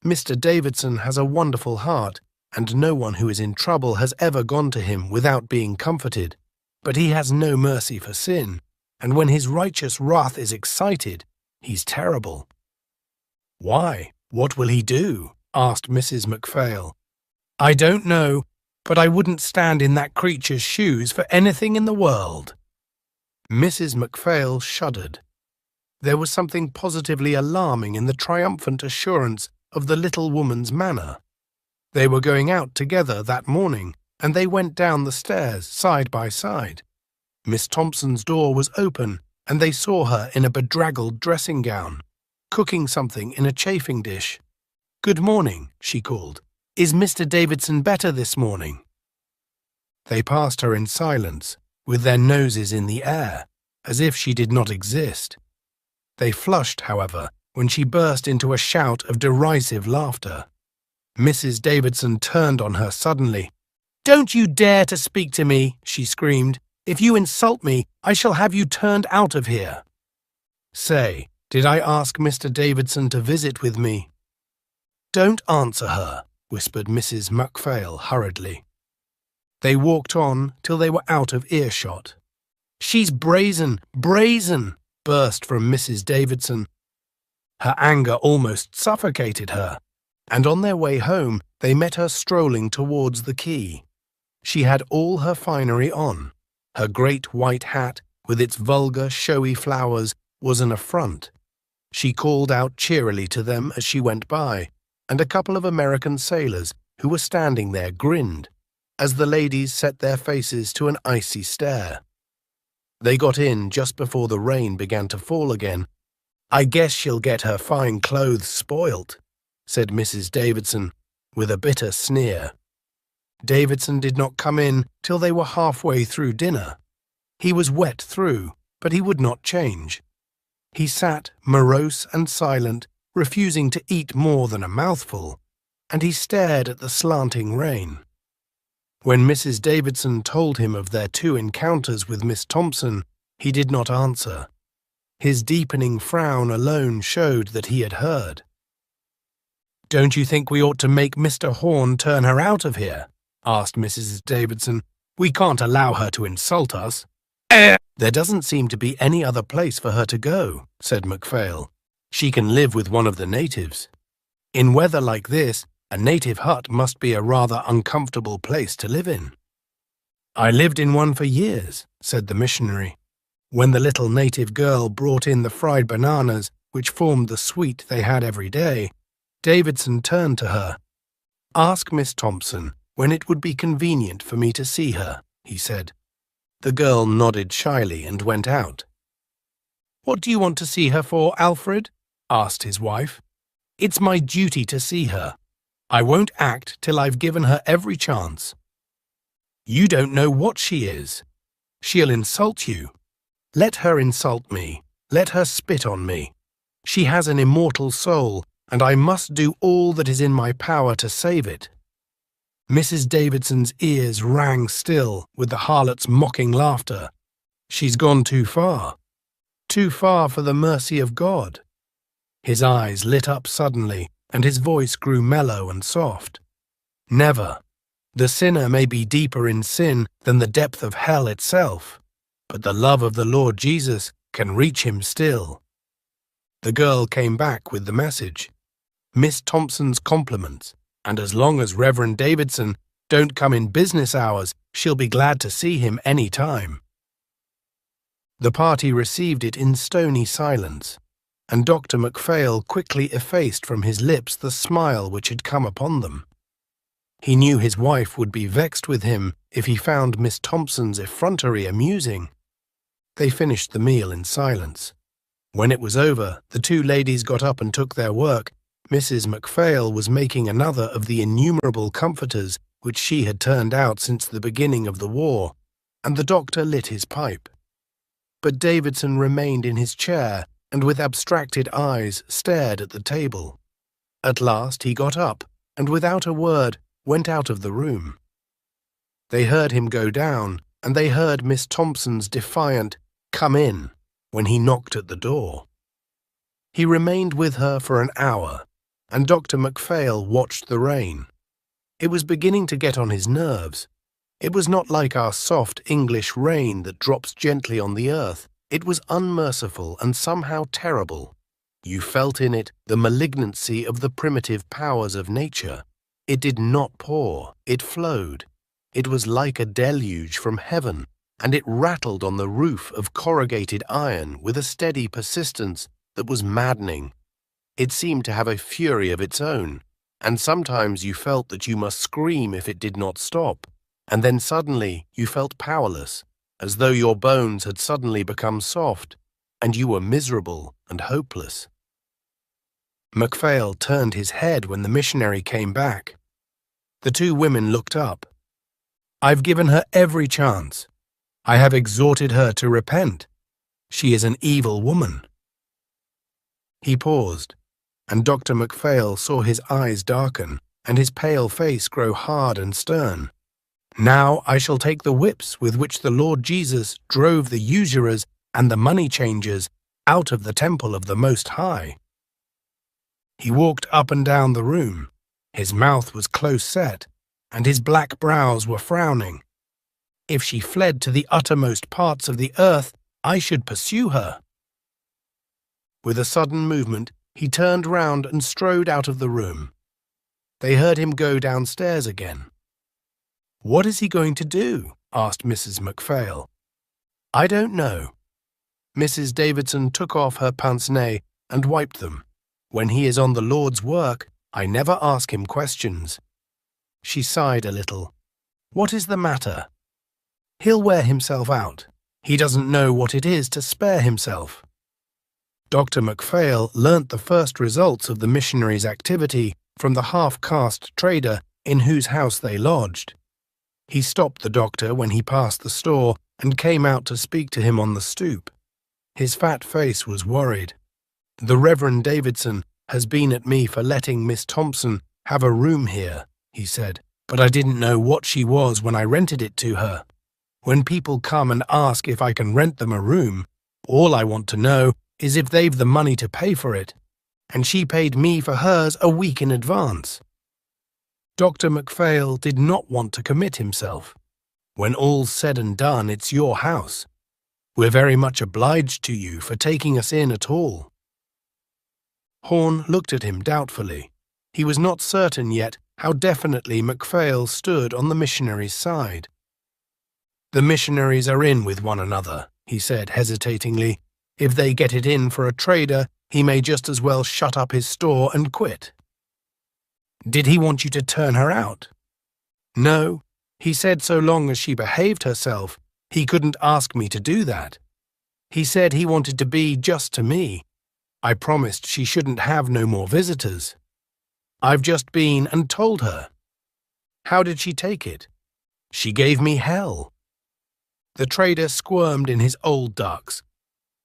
"Mr. Davidson has a wonderful heart, and no one who is in trouble has ever gone to him without being comforted. But he has no mercy for sin, and when his righteous wrath is excited, he's terrible." "Why? What will he do?" asked Mrs. Macphail. "I don't know, but I wouldn't stand in that creature's shoes for anything in the world." Mrs. Macphail shuddered. There was something positively alarming in the triumphant assurance of the little woman's manner. They were going out together that morning, and they went down the stairs side by side. Miss Thompson's door was open, and they saw her in a bedraggled dressing gown, cooking something in a chafing dish. "Good morning," she called. "Is Mr. Davidson better this morning?" They passed her in silence, with their noses in the air, as if she did not exist. They flushed, however, when she burst into a shout of derisive laughter. Mrs. Davidson turned on her suddenly. "Don't you dare to speak to me," she screamed. "If you insult me, I shall have you turned out of here." "Say, did I ask Mr. Davidson to visit with me?" "Don't answer her," whispered Mrs. Macphail hurriedly. They walked on till they were out of earshot. "She's brazen, brazen!" burst from Mrs. Davidson. Her anger almost suffocated her, and on their way home they met her strolling towards the quay. She had all her finery on. Her great white hat, with its vulgar, showy flowers, was an affront. She called out cheerily to them as she went by, and a couple of American sailors who were standing there grinned, as the ladies set their faces to an icy stare. They got in just before the rain began to fall again. "I guess she'll get her fine clothes spoilt," said Mrs. Davidson, with a bitter sneer. Davidson did not come in till they were halfway through dinner. He was wet through, but he would not change. He sat morose and silent, refusing to eat more than a mouthful, and he stared at the slanting rain. When Mrs. Davidson told him of their 2 encounters with Miss Thompson, he did not answer. His deepening frown alone showed that he had heard. "Don't you think we ought to make Mr. Horn turn her out of here?" asked Mrs. Davidson. "We can't allow her to insult us." "There doesn't seem to be any other place for her to go," said Macphail. "She can live with one of the natives. In weather like this, a native hut must be a rather uncomfortable place to live in." "I lived in one for years," said the missionary. When the little native girl brought in the fried bananas, which formed the sweet they had every day, Davidson turned to her. "Ask Miss Thompson when it would be convenient for me to see her," he said. The girl nodded shyly and went out. "What do you want to see her for, Alfred?" asked his wife. "It's my duty to see her. I won't act till I've given her every chance." "You don't know what she is. She'll insult you." "Let her insult me. Let her spit on me. She has an immortal soul, and I must do all that is in my power to save it." Mrs. Davidson's ears rang still with the harlot's mocking laughter. "She's gone too far for the mercy of God." His eyes lit up suddenly, and his voice grew mellow and soft. "Never. The sinner may be deeper in sin than the depth of hell itself, but the love of the Lord Jesus can reach him still." The girl came back with the message. "Miss Thompson's compliments, and as long as Reverend Davidson don't come in business hours, she'll be glad to see him any time." The party received it in stony silence, and Dr. Macphail quickly effaced from his lips the smile which had come upon them. He knew his wife would be vexed with him if he found Miss Thompson's effrontery amusing. They finished the meal in silence. When it was over, the two ladies got up and took their work. Mrs. Macphail was making another of the innumerable comforters which she had turned out since the beginning of the war, and the doctor lit his pipe. But Davidson remained in his chair and with abstracted eyes stared at the table. At last he got up, and without a word went out of the room. They heard him go down, and they heard Miss Thompson's defiant "Come in" when he knocked at the door. He remained with her for an hour, and Dr. Macphail watched the rain. It was beginning to get on his nerves. It was not like our soft English rain that drops gently on the earth. It was unmerciful and somehow terrible. You felt in it the malignancy of the primitive powers of nature. It did not pour, it flowed. It was like a deluge from heaven, and it rattled on the roof of corrugated iron with a steady persistence that was maddening. It seemed to have a fury of its own, and sometimes you felt that you must scream if it did not stop, and then suddenly you felt powerless, as though your bones had suddenly become soft, and you were miserable and hopeless. Macphail turned his head when the missionary came back. The two women looked up. "I've given her every chance. I have exhorted her to repent. She is an evil woman." He paused, and Dr. Macphail saw his eyes darken and his pale face grow hard and stern. "Now I shall take the whips with which the Lord Jesus drove the usurers and the money changers out of the temple of the Most High." He walked up and down the room. His mouth was close set, and his black brows were frowning. "If she fled to the uttermost parts of the earth, I should pursue her." With a sudden movement, he turned round and strode out of the room. They heard him go downstairs again. "What is he going to do?" asked Mrs. Macphail. "I don't know." Mrs. Davidson took off her pince-nez and wiped them. "When he is on the Lord's work, I never ask him questions." She sighed a little. "What is the matter?" "He'll wear himself out. He doesn't know what it is to spare himself." Dr. Macphail learnt the first results of the missionaries' activity from the half-caste trader in whose house they lodged. He stopped the doctor when he passed the store and came out to speak to him on the stoop. His fat face was worried. "The Reverend Davidson has been at me for letting Miss Thompson have a room here," he said, "but I didn't know what she was when I rented it to her. When people come and ask if I can rent them a room, all I want to know is if they've the money to pay for it, and she paid me for hers a week in advance." Dr. Macphail did not want to commit himself. "When all's said and done, it's your house. We're very much obliged to you for taking us in at all." Horn looked at him doubtfully. He was not certain yet how definitely Macphail stood on the missionaries' side. "The missionaries are in with one another," he said hesitatingly. "If they get it in for a trader, he may just as well shut up his store and quit." "Did he want you to turn her out?" "No. He said so long as she behaved herself, he couldn't ask me to do that. He said he wanted to be just to me. I promised she shouldn't have no more visitors. I've just been and told her." "How did she take it?" "She gave me hell." The trader squirmed in his old ducks.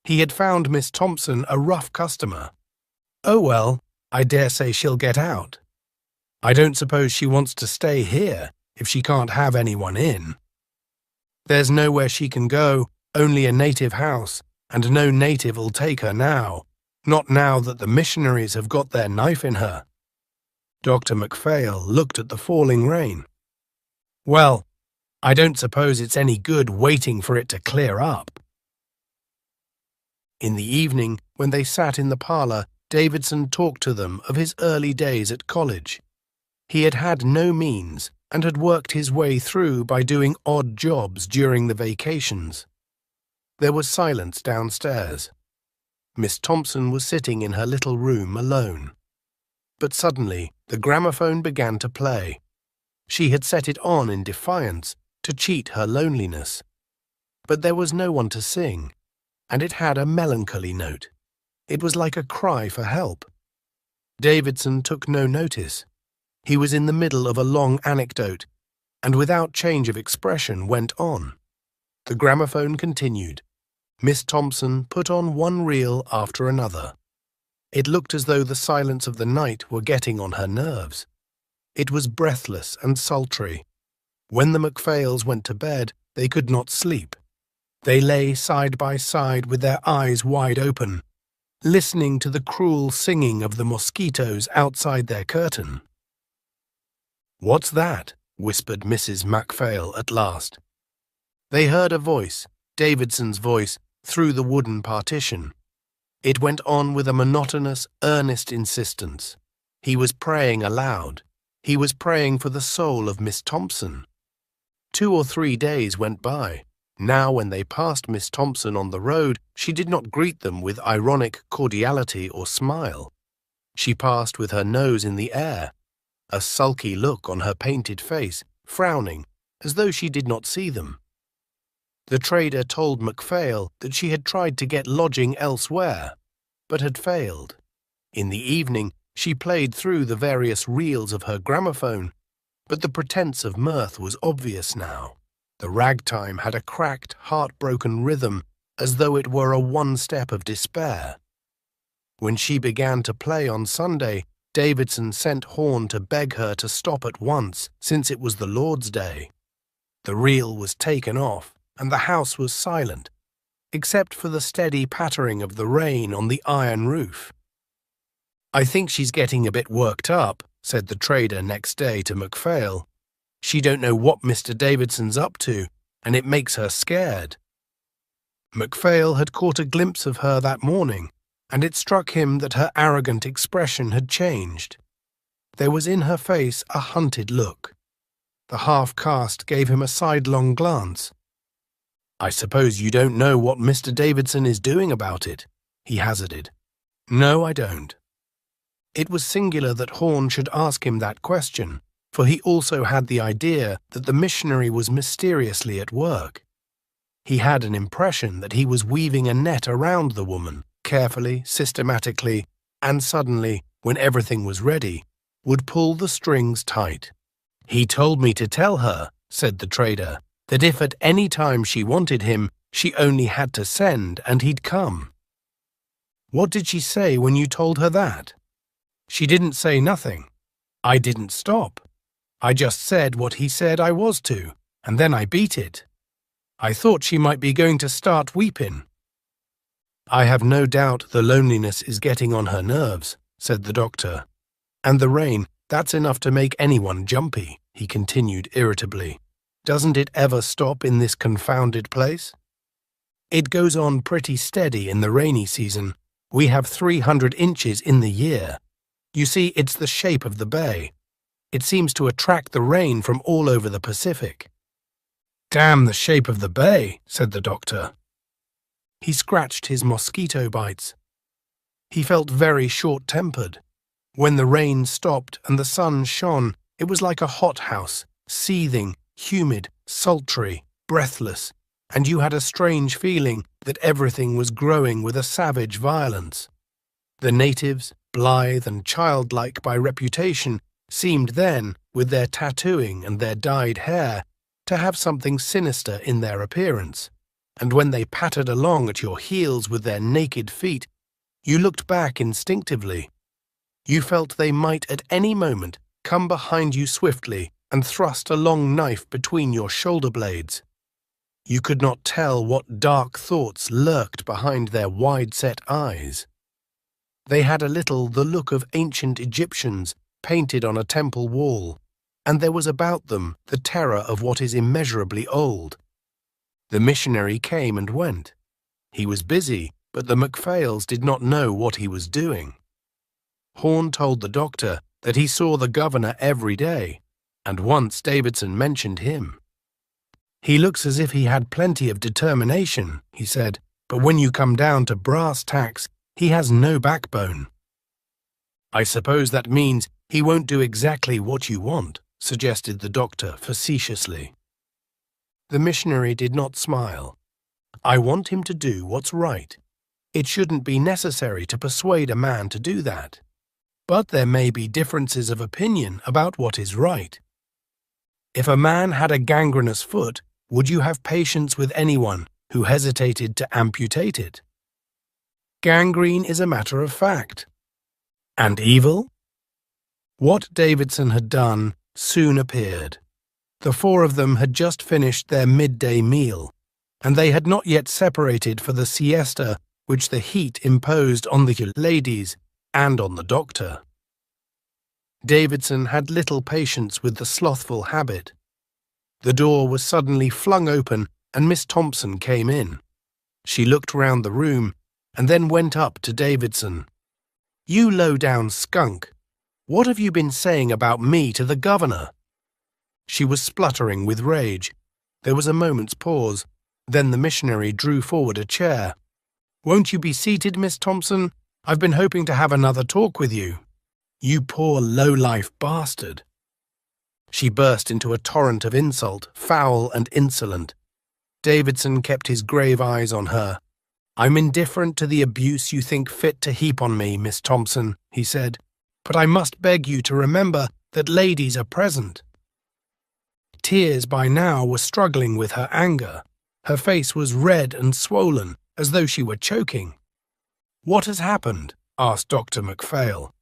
He had found Miss Thompson a rough customer. "Oh well, I dare say she'll get out. I don't suppose she wants to stay here if she can't have anyone in. There's nowhere she can go, only a native house, and no native'll take her now, not now that the missionaries have got their knife in her." Dr. Macphail looked at the falling rain. "Well, I don't suppose it's any good waiting for it to clear up." In the evening, when they sat in the parlour, Davidson talked to them of his early days at college. He had had no means, and had worked his way through by doing odd jobs during the vacations. There was silence downstairs. Miss Thompson was sitting in her little room alone. But suddenly the gramophone began to play. She had set it on in defiance, to cheat her loneliness. But there was no one to sing, and it had a melancholy note. It was like a cry for help. Davidson took no notice. He was in the middle of a long anecdote, and without change of expression went on. The gramophone continued. Miss Thompson put on one reel after another. It looked as though the silence of the night were getting on her nerves. It was breathless and sultry. When the MacPhails went to bed, they could not sleep. They lay side by side with their eyes wide open, listening to the cruel singing of the mosquitoes outside their curtain. "What's that?" whispered Mrs. MacPhail at last. They heard a voice, Davidson's voice, through the wooden partition. It went on with a monotonous, earnest insistence. He was praying aloud. He was praying for the soul of Miss Thompson. 2 or 3 days went by. Now when they passed Miss Thompson on the road, she did not greet them with ironic cordiality or smile. She passed with her nose in the air, a sulky look on her painted face, frowning, as though she did not see them. The trader told MacPhail that she had tried to get lodging elsewhere, but had failed. In the evening, she played through the various reels of her gramophone, but the pretence of mirth was obvious now. The ragtime had a cracked, heartbroken rhythm, as though it were a one-step of despair. When she began to play on Sunday, Davidson sent Horn to beg her to stop at once, since it was the Lord's Day. The reel was taken off, and the house was silent, except for the steady pattering of the rain on the iron roof. "I think she's getting a bit worked up," said the trader next day to MacPhail. "She don't know what Mr. Davidson's up to, and it makes her scared." MacPhail had caught a glimpse of her that morning, and it struck him that her arrogant expression had changed. There was in her face a hunted look. The half-caste gave him a sidelong glance. "I suppose you don't know what Mr. Davidson is doing about it," he hazarded. "No, I don't." It was singular that Horn should ask him that question, for he also had the idea that the missionary was mysteriously at work. He had an impression that he was weaving a net around the woman, carefully, systematically, and suddenly, when everything was ready, would pull the strings tight. "He told me to tell her," said the trader, "that if at any time she wanted him, she only had to send and he'd come." "What did she say when you told her that?" "She didn't say nothing. I didn't stop. I just said what he said I was to, and then I beat it. I thought she might be going to start weeping." "I have no doubt the loneliness is getting on her nerves," said the doctor. "And the rain, that's enough to make anyone jumpy," he continued irritably. "Doesn't it ever stop in this confounded place?" "It goes on pretty steady in the rainy season. We have 300 inches in the year. You see, it's the shape of the bay. It seems to attract the rain from all over the Pacific." "Damn the shape of the bay," said the doctor. He scratched his mosquito bites. He felt very short-tempered. When the rain stopped and the sun shone, it was like a hothouse, seething, humid, sultry, breathless, and you had a strange feeling that everything was growing with a savage violence. The natives, blithe and childlike by reputation, seemed then, with their tattooing and their dyed hair, to have something sinister in their appearance, and when they pattered along at your heels with their naked feet, you looked back instinctively. You felt they might at any moment come behind you swiftly and thrust a long knife between your shoulder blades. You could not tell what dark thoughts lurked behind their wide-set eyes. They had a little the look of ancient Egyptians painted on a temple wall, and there was about them the terror of what is immeasurably old. The missionary came and went. He was busy, but the MacPhails did not know what he was doing. Horn told the doctor that he saw the governor every day, and once Davidson mentioned him. "He looks as if he had plenty of determination," he said, "but when you come down to brass tacks, he has no backbone." "I suppose that means he won't do exactly what you want," suggested the doctor facetiously. The missionary did not smile. "I want him to do what's right. It shouldn't be necessary to persuade a man to do that. But there may be differences of opinion about what is right. If a man had a gangrenous foot, would you have patience with anyone who hesitated to amputate it? Gangrene is a matter of fact. And evil?" What Davidson had done soon appeared. The four of them had just finished their midday meal, and they had not yet separated for the siesta which the heat imposed on the ladies and on the doctor. Davidson had little patience with the slothful habit. The door was suddenly flung open and Miss Thompson came in. She looked round the room and then went up to Davidson. "You low-down skunk, what have you been saying about me to the governor?" She was spluttering with rage. There was a moment's pause. Then the missionary drew forward a chair. "Won't you be seated, Miss Thompson? I've been hoping to have another talk with you. You poor low-life bastard." She burst into a torrent of insult, foul and insolent. Davidson kept his grave eyes on her. "I'm indifferent to the abuse you think fit to heap on me, Miss Thompson," he said, "but I must beg you to remember that ladies are present." Tears by now were struggling with her anger. Her face was red and swollen, as though she were choking. "What has happened?" asked Dr. MacPhail.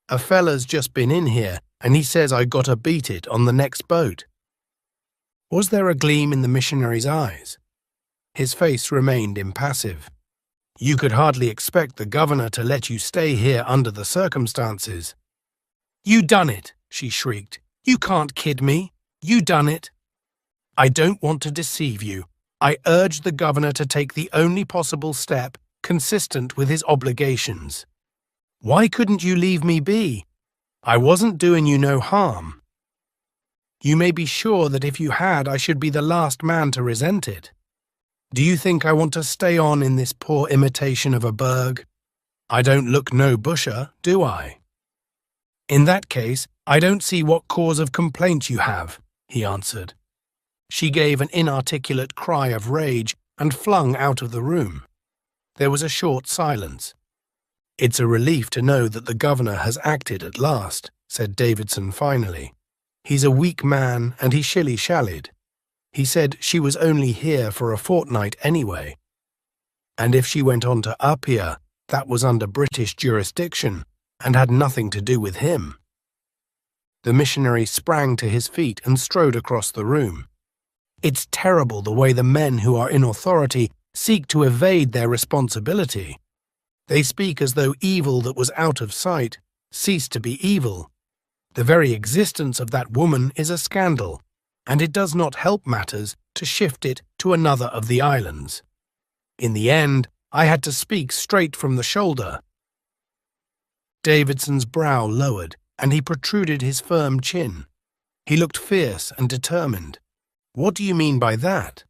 "A fella's just been in here, and he says I gotta beat it on the next boat." Was there a gleam in the missionary's eyes? His face remained impassive. "You could hardly expect the governor to let you stay here under the circumstances." "You done it," she shrieked. "You can't kid me. You done it." "I don't want to deceive you. I urge the governor to take the only possible step consistent with his obligations." "Why couldn't you leave me be? I wasn't doing you no harm." "You may be sure that if you had, I should be the last man to resent it. Do you think I want to stay on in this poor imitation of a burg? I don't look no busher, do I?" "In that case, I don't see what cause of complaint you have," he answered. She gave an inarticulate cry of rage and flung out of the room. There was a short silence. "It's a relief to know that the governor has acted at last," said Davidson finally. "He's a weak man and he shilly-shallied. He said she was only here for a fortnight anyway. And if she went on to Apia, that was under British jurisdiction and had nothing to do with him." The missionary sprang to his feet and strode across the room. "It's terrible the way the men who are in authority seek to evade their responsibility. They speak as though evil that was out of sight ceased to be evil. The very existence of that woman is a scandal, and it does not help matters to shift it to another of the islands. In the end, I had to speak straight from the shoulder." Davidson's brow lowered, and he protruded his firm chin. He looked fierce and determined. "What do you mean by that?"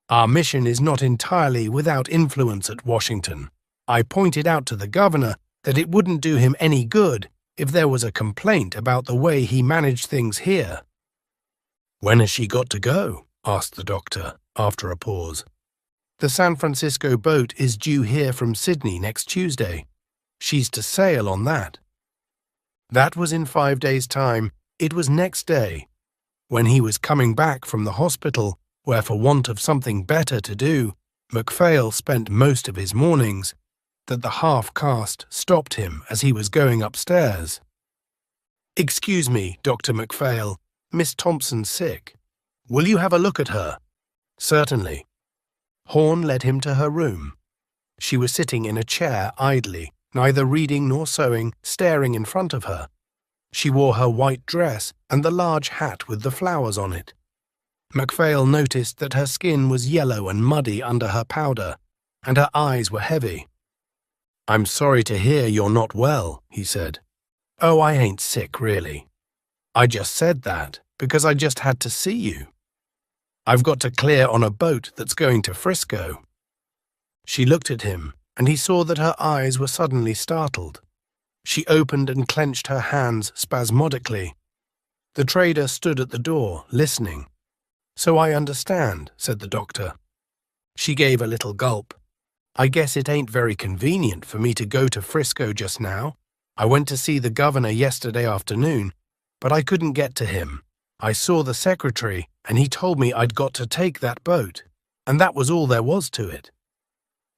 "Our mission is not entirely without influence at Washington. I pointed out to the governor that it wouldn't do him any good if there was a complaint about the way he managed things here." "When has she got to go?" asked the doctor, after a pause. "The San Francisco boat is due here from Sydney next Tuesday. She's to sail on that." That was in 5 days' time. It was next day, when he was coming back from the hospital, where for want of something better to do, MacPhail spent most of his mornings, that the half-caste stopped him as he was going upstairs. "Excuse me, Dr. MacPhail, Miss Thompson's sick. Will you have a look at her?" "Certainly." Horn led him to her room. She was sitting in a chair idly, neither reading nor sewing, staring in front of her. She wore her white dress and the large hat with the flowers on it. MacPhail noticed that her skin was yellow and muddy under her powder, and her eyes were heavy. "I'm sorry to hear you're not well," he said. "Oh, I ain't sick, really. I just said that because I just had to see you." I've got to clear on a boat that's going to Frisco." She looked at him, and he saw that her eyes were suddenly startled. She opened and clenched her hands spasmodically. The trader stood at the door, listening. "So I understand," said the doctor. She gave a little gulp. "I guess it ain't very convenient for me to go to Frisco just now. I went to see the governor yesterday afternoon, but I couldn't get to him. I saw the secretary, and he told me I'd got to take that boat, and that was all there was to it.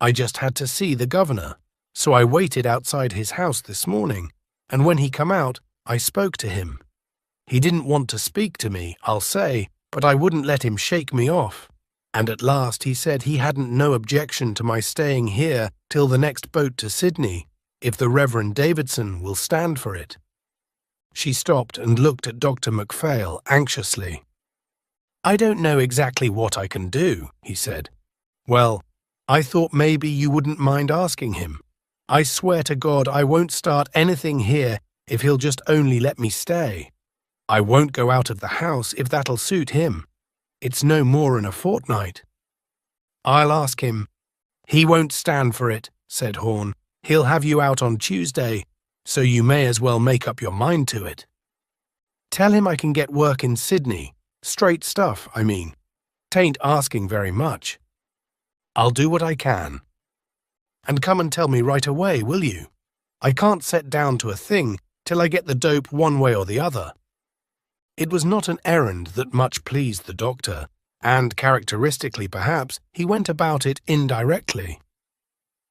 I just had to see the governor, so I waited outside his house this morning, and when he come out, I spoke to him. He didn't want to speak to me, I'll say, but I wouldn't let him shake me off. And at last he said he hadn't no objection to my staying here till the next boat to Sydney, if the Reverend Davidson will stand for it." She stopped and looked at Dr. Macphail anxiously. "I don't know exactly what I can do," he said. "Well, I thought maybe you wouldn't mind asking him. I swear to God I won't start anything here if he'll just only let me stay. I won't go out of the house if that'll suit him. It's no more 'n a fortnight." "I'll ask him." "He won't stand for it," said Horn. "He'll have you out on Tuesday, so you may as well make up your mind to it. Tell him I can get work in Sydney. Straight stuff, I mean. 'Tain't asking very much. I'll do what I can. And come and tell me right away, will you? I can't set down to a thing till I get the dope one way or the other." It was not an errand that much pleased the doctor, and characteristically perhaps, he went about it indirectly.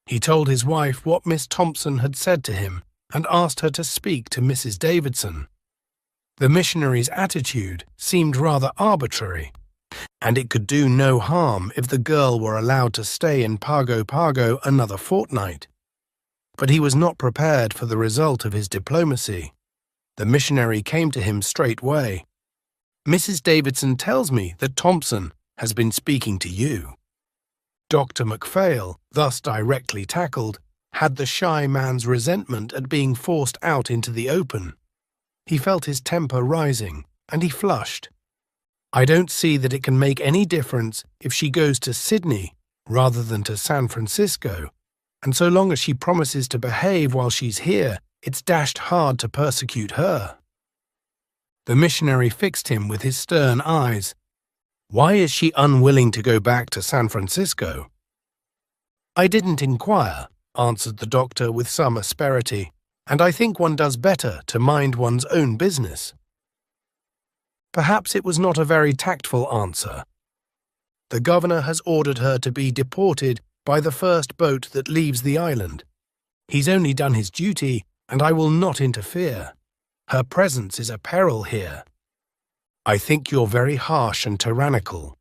He told his wife what Miss Thompson had said to him and asked her to speak to Mrs. Davidson. The missionary's attitude seemed rather arbitrary, and it could do no harm if the girl were allowed to stay in Pago Pago another fortnight. But he was not prepared for the result of his diplomacy. The missionary came to him straightway. "Mrs. Davidson tells me that Thompson has been speaking to you." Dr. Macphail, thus directly tackled, had the shy man's resentment at being forced out into the open. He felt his temper rising, and he flushed. "I don't see that it can make any difference if she goes to Sydney rather than to San Francisco, and so long as she promises to behave while she's here, it's dashed hard to persecute her." The missionary fixed him with his stern eyes. "Why is she unwilling to go back to San Francisco?" "I didn't inquire," answered the doctor with some asperity, "and I think one does better to mind one's own business." Perhaps it was not a very tactful answer. "The governor has ordered her to be deported by the first boat that leaves the island. He's only done his duty, and I will not interfere. Her presence is a peril here." "I think you're very harsh and tyrannical."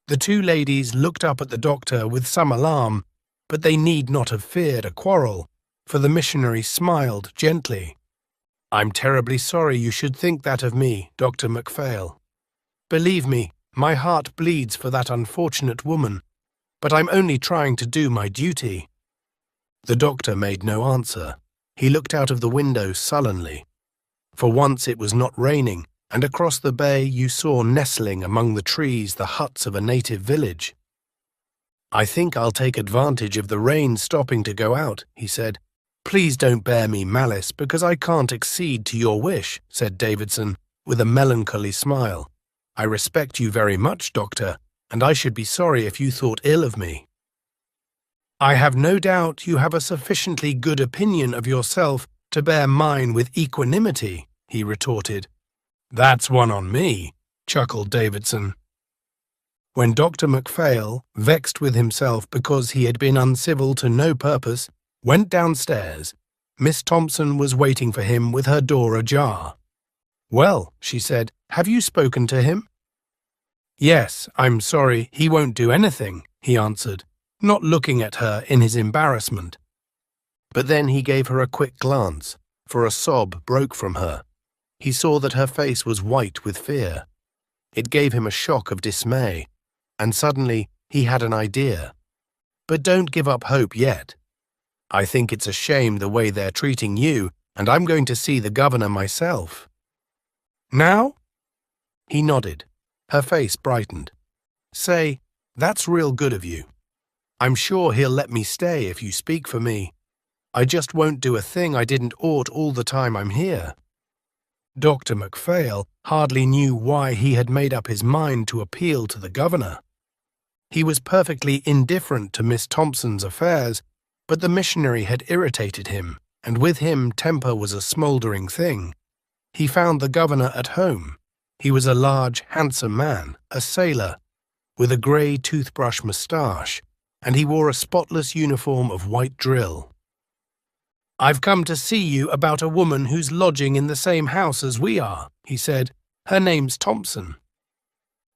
The two ladies looked up at the doctor with some alarm, but they need not have feared a quarrel, for the missionary smiled gently. "I'm terribly sorry you should think that of me, Dr. Macphail. Believe me, my heart bleeds for that unfortunate woman, but I'm only trying to do my duty." The doctor made no answer. He looked out of the window sullenly. For once it was not raining, and across the bay you saw nestling among the trees the huts of a native village. "I think I'll take advantage of the rain stopping to go out," he said. "Please don't bear me malice, because I can't accede to your wish," said Davidson, with a melancholy smile. "I respect you very much, Doctor, and I should be sorry if you thought ill of me." "I have no doubt you have a sufficiently good opinion of yourself to bear mine with equanimity," he retorted. "That's one on me," chuckled Davidson. When Dr. Macphail, vexed with himself because he had been uncivil to no purpose, went downstairs, Miss Thompson was waiting for him with her door ajar. "Well," she said, "have you spoken to him?" "Yes, I'm sorry, he won't do anything," he answered, not looking at her in his embarrassment. But then he gave her a quick glance, for a sob broke from her. He saw that her face was white with fear. It gave him a shock of dismay, and suddenly he had an idea. "But don't give up hope yet. I think it's a shame the way they're treating you, and I'm going to see the governor myself." "Now?" He nodded. Her face brightened. "Say, that's real good of you. I'm sure he'll let me stay if you speak for me. I just won't do a thing I didn't ought all the time I'm here." Dr. MacPhail hardly knew why he had made up his mind to appeal to the governor. He was perfectly indifferent to Miss Thompson's affairs, but the missionary had irritated him, and with him temper was a smouldering thing. He found the governor at home. He was a large, handsome man, a sailor, with a grey toothbrush moustache, and he wore a spotless uniform of white drill. "I've come to see you about a woman who's lodging in the same house as we are," he said. "Her name's Thompson."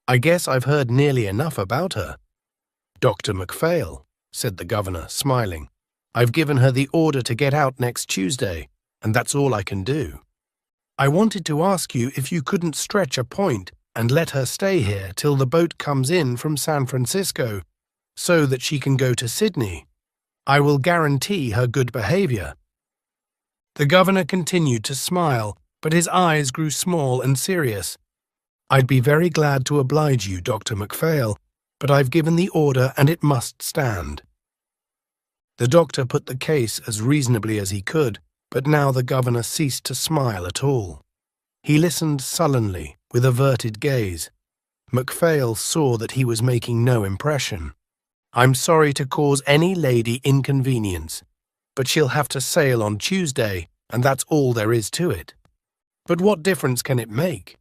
"I guess I've heard nearly enough about her." "Dr. MacPhail," said the governor, smiling. "I've given her the order to get out next Tuesday, and that's all I can do. I wanted to ask you if you couldn't stretch a point and let her stay here till the boat comes in from San Francisco, so that she can go to Sydney. I will guarantee her good behavior." The governor continued to smile, but his eyes grew small and serious. "I'd be very glad to oblige you, Dr. MacPhail, but I've given the order and it must stand." The doctor put the case as reasonably as he could, but now the governor ceased to smile at all. He listened sullenly, with averted gaze. MacPhail saw that he was making no impression. "I'm sorry to cause any lady inconvenience, but she'll have to sail on Tuesday, and that's all there is to it. But what difference can it make?"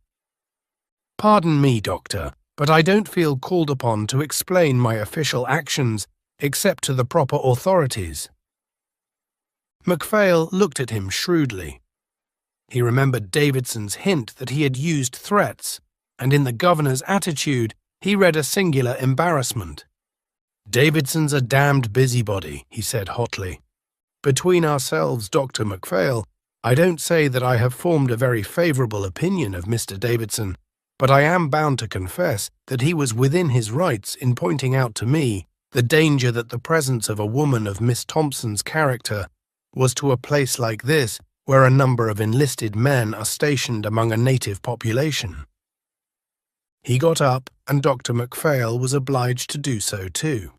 "Pardon me, Doctor, but I don't feel called upon to explain my official actions except to the proper authorities." MacPhail looked at him shrewdly. He remembered Davidson's hint that he had used threats, and in the governor's attitude he read a singular embarrassment. "Davidson's a damned busybody," he said hotly. "Between ourselves, Dr. MacPhail, I don't say that I have formed a very favourable opinion of Mr. Davidson, but I am bound to confess that he was within his rights in pointing out to me the danger that the presence of a woman of Miss Thompson's character was to a place like this, where a number of enlisted men are stationed among a native population." He got up, and Dr. MacPhail was obliged to do so too.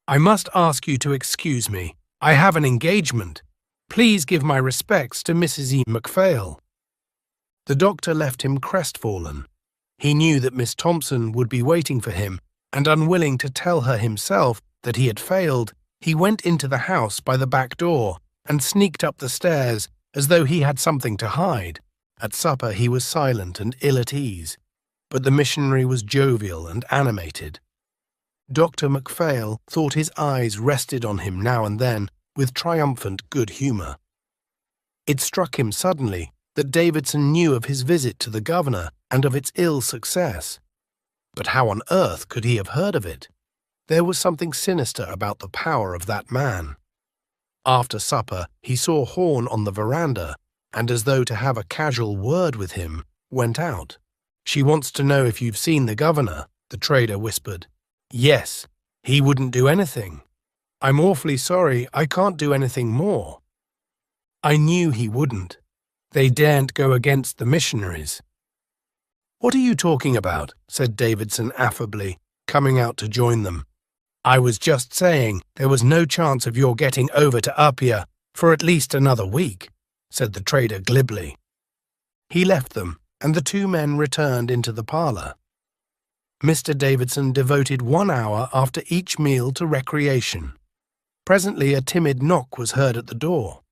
"I must ask you to excuse me. I have an engagement. Please give my respects to Mrs. E. MacPhail." The doctor left him crestfallen. He knew that Miss Thompson would be waiting for him, and unwilling to tell her himself that he had failed, he went into the house by the back door and sneaked up the stairs as though he had something to hide. At supper he was silent and ill at ease, but the missionary was jovial and animated. Dr. MacPhail thought his eyes rested on him now and then with triumphant good humour. It struck him suddenly that Davidson knew of his visit to the governor and of its ill success. But how on earth could he have heard of it? There was something sinister about the power of that man. After supper he saw Horn on the veranda, and as though to have a casual word with him, went out. "She wants to know if you've seen the governor," the trader whispered. "Yes, he wouldn't do anything. I'm awfully sorry, I can't do anything more." "I knew he wouldn't. They daren't go against the missionaries." "What are you talking about?" said Davidson affably, coming out to join them. "I was just saying there was no chance of your getting over to Apia for at least another week," said the trader glibly. He left them, and the two men returned into the parlour. Mr. Davidson devoted 1 hour after each meal to recreation. Presently a timid knock was heard at the door.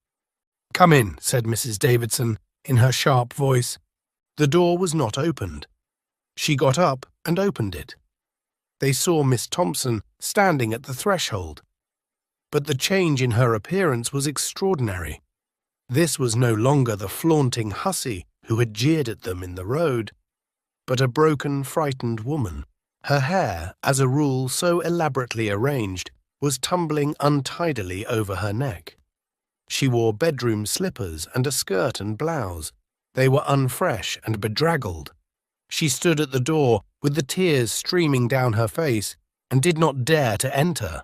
"Come in," said Mrs. Davidson, in her sharp voice. The door was not opened. She got up and opened it. They saw Miss Thompson standing at the threshold. But the change in her appearance was extraordinary. This was no longer the flaunting hussy who had jeered at them in the road, but a broken, frightened woman. Her hair, as a rule so elaborately arranged, was tumbling untidily over her neck. She wore bedroom slippers and a skirt and blouse. They were unfresh and bedraggled. She stood at the door with the tears streaming down her face and did not dare to enter.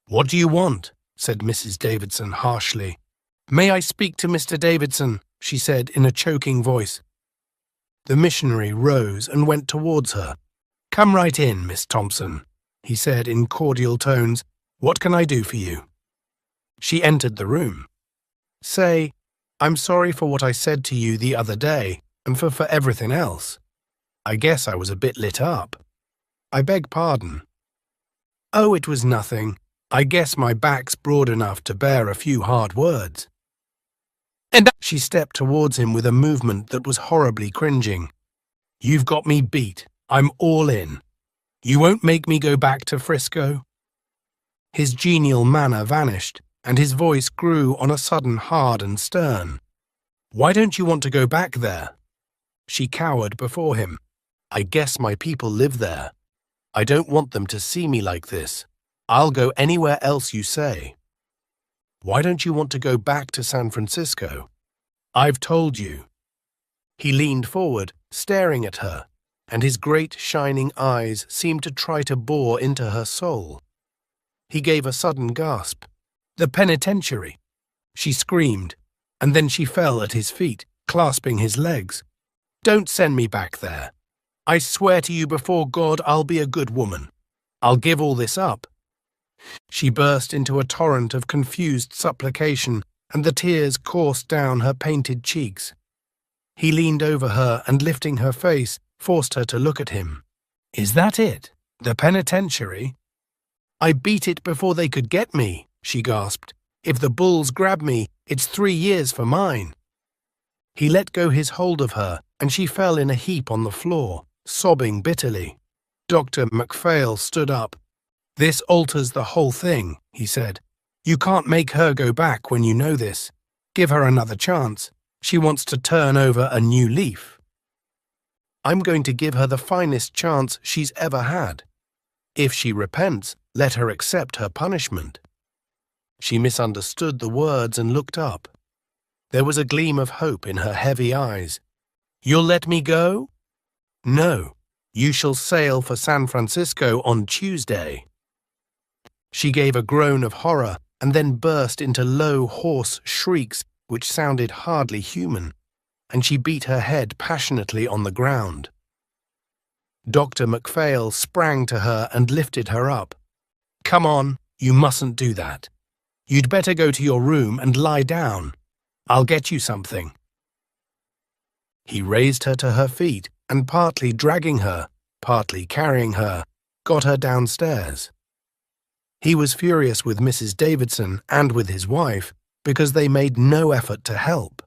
"What do you want?" said Mrs. Davidson harshly. "May I speak to Mr. Davidson?" she said in a choking voice. The missionary rose and went towards her. "Come right in, Miss Thompson," he said in cordial tones. "What can I do for you?" She entered the room. "Say, I'm sorry for what I said to you the other day and for everything else. I guess I was a bit lit up. I beg pardon." "Oh, it was nothing. I guess my back's broad enough to bear a few hard words." And she stepped towards him with a movement that was horribly cringing. "You've got me beat. I'm all in. You won't make me go back to Frisco?" His genial manner vanished, and his voice grew on a sudden hard and stern. "Why don't you want to go back there?" She cowered before him. "I guess my people live there. I don't want them to see me like this. I'll go anywhere else you say." "Why don't you want to go back to San Francisco?" "I've told you." He leaned forward, staring at her, and his great shining eyes seemed to try to bore into her soul. He gave a sudden gasp. "The penitentiary!" She screamed, and then she fell at his feet, clasping his legs. "Don't send me back there. I swear to you before God I'll be a good woman. I'll give all this up." She burst into a torrent of confused supplication, and the tears coursed down her painted cheeks. He leaned over her and, lifting her face, forced her to look at him. "Is that it? The penitentiary?" "I beat it before they could get me," she gasped. "If the bulls grab me, it's 3 years for mine." He let go his hold of her, and she fell in a heap on the floor, sobbing bitterly. Dr. MacPhail stood up. "This alters the whole thing," he said. "You can't make her go back when you know this. Give her another chance. She wants to turn over a new leaf." "I'm going to give her the finest chance she's ever had. If she repents, let her accept her punishment." She misunderstood the words and looked up. There was a gleam of hope in her heavy eyes. "You'll let me go?" "No. You shall sail for San Francisco on Tuesday." She gave a groan of horror and then burst into low, hoarse shrieks which sounded hardly human, and she beat her head passionately on the ground. Dr. MacPhail sprang to her and lifted her up. "Come on, you mustn't do that. You'd better go to your room and lie down. I'll get you something." He raised her to her feet and, partly dragging her, partly carrying her, got her downstairs. He was furious with Mrs. Davidson and with his wife because they made no effort to help.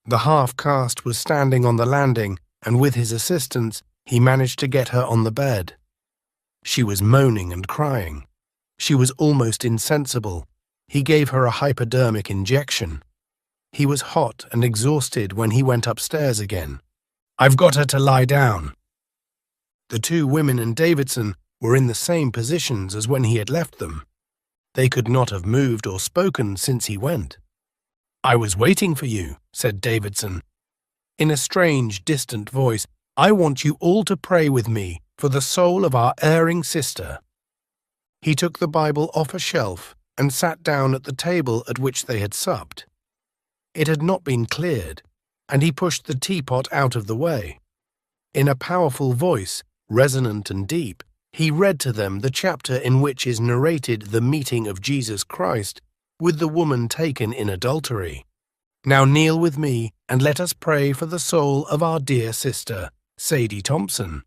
The half-caste was standing on the landing, and with his assistance, he managed to get her on the bed. She was moaning and crying. She was almost insensible. He gave her a hypodermic injection. He was hot and exhausted when he went upstairs again. "I've got her to lie down." The 2 women and Davidson were in the same positions as when he had left them. They could not have moved or spoken since he went. "I was waiting for you," said Davidson. In a strange, distant voice, "I want you all to pray with me for the soul of our erring sister." He took the Bible off a shelf and sat down at the table at which they had supped. It had not been cleared, and he pushed the teapot out of the way. In a powerful voice, resonant and deep, he read to them the chapter in which is narrated the meeting of Jesus Christ with the woman taken in adultery. "Now kneel with me and let us pray for the soul of our dear sister, Sadie Thompson."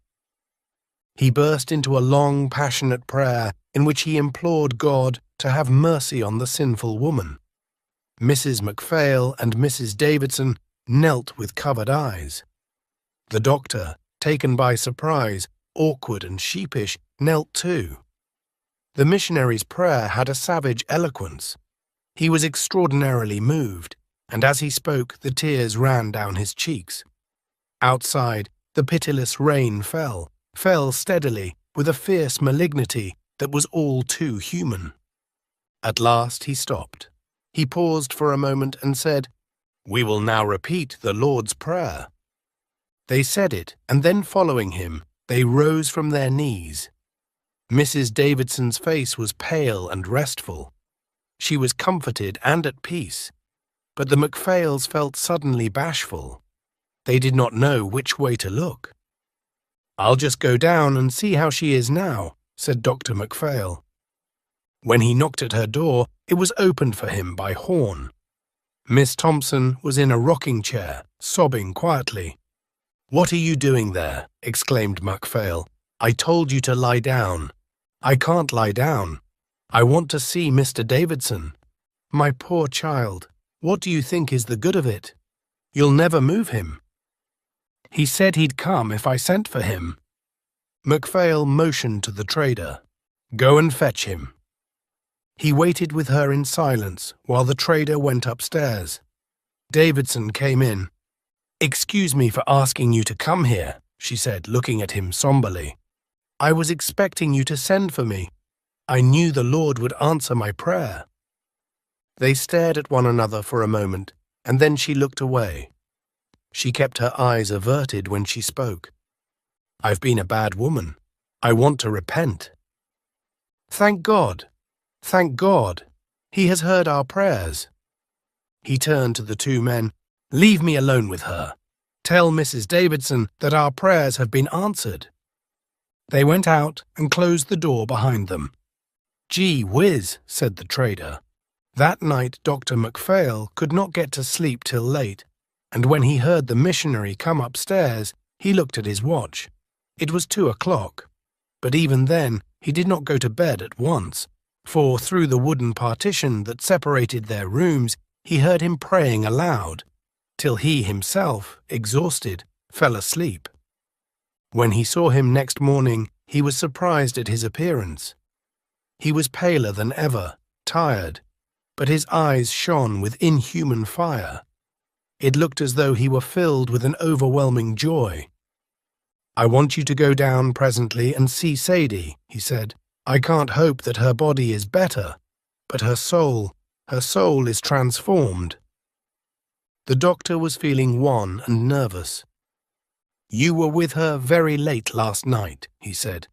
He burst into a long, passionate prayer in which he implored God to have mercy on the sinful woman. Mrs. MacPhail and Mrs. Davidson knelt with covered eyes. The doctor, taken by surprise, awkward and sheepish, knelt too. The missionary's prayer had a savage eloquence. He was extraordinarily moved, and as he spoke the tears ran down his cheeks. Outside, the pitiless rain fell steadily, with a fierce malignity that was all too human. At last he stopped. He paused for a moment and said, "We will now repeat the Lord's Prayer." They said it, and then following him, they rose from their knees. Mrs. Davidson's face was pale and restful. She was comforted and at peace, but the MacPhails felt suddenly bashful. They did not know which way to look. "I'll just go down and see how she is now," said Dr. Macphail. When he knocked at her door, it was opened for him by Horn. Miss Thompson was in a rocking chair, sobbing quietly. "What are you doing there?" exclaimed Macphail. "I told you to lie down." "I can't lie down. I want to see Mr. Davidson." "My poor child, what do you think is the good of it? You'll never move him." "He said he'd come if I sent for him." Macphail motioned to the trader. "Go and fetch him." He waited with her in silence while the trader went upstairs. Davidson came in. "Excuse me for asking you to come here," she said, looking at him somberly. "I was expecting you to send for me. I knew the Lord would answer my prayer." They stared at one another for a moment, and then she looked away. She kept her eyes averted when she spoke. "I've been a bad woman. I want to repent." "Thank God. Thank God. He has heard our prayers." He turned to the two men. "Leave me alone with her. Tell Mrs. Davidson that our prayers have been answered." They went out and closed the door behind them. "Gee whiz," said the trader. That night Dr. Macphail could not get to sleep till late, and when he heard the missionary come upstairs, he looked at his watch. It was 2 o'clock. But even then he did not go to bed at once, for through the wooden partition that separated their rooms he heard him praying aloud, till he himself, exhausted, fell asleep. When he saw him next morning, he was surprised at his appearance. He was paler than ever, tired, but his eyes shone with inhuman fire. It looked as though he were filled with an overwhelming joy. "I want you to go down presently and see Sadie," he said. "I can't hope that her body is better, but her soul is transformed." The doctor was feeling wan and nervous. "You were with her very late last night," he said.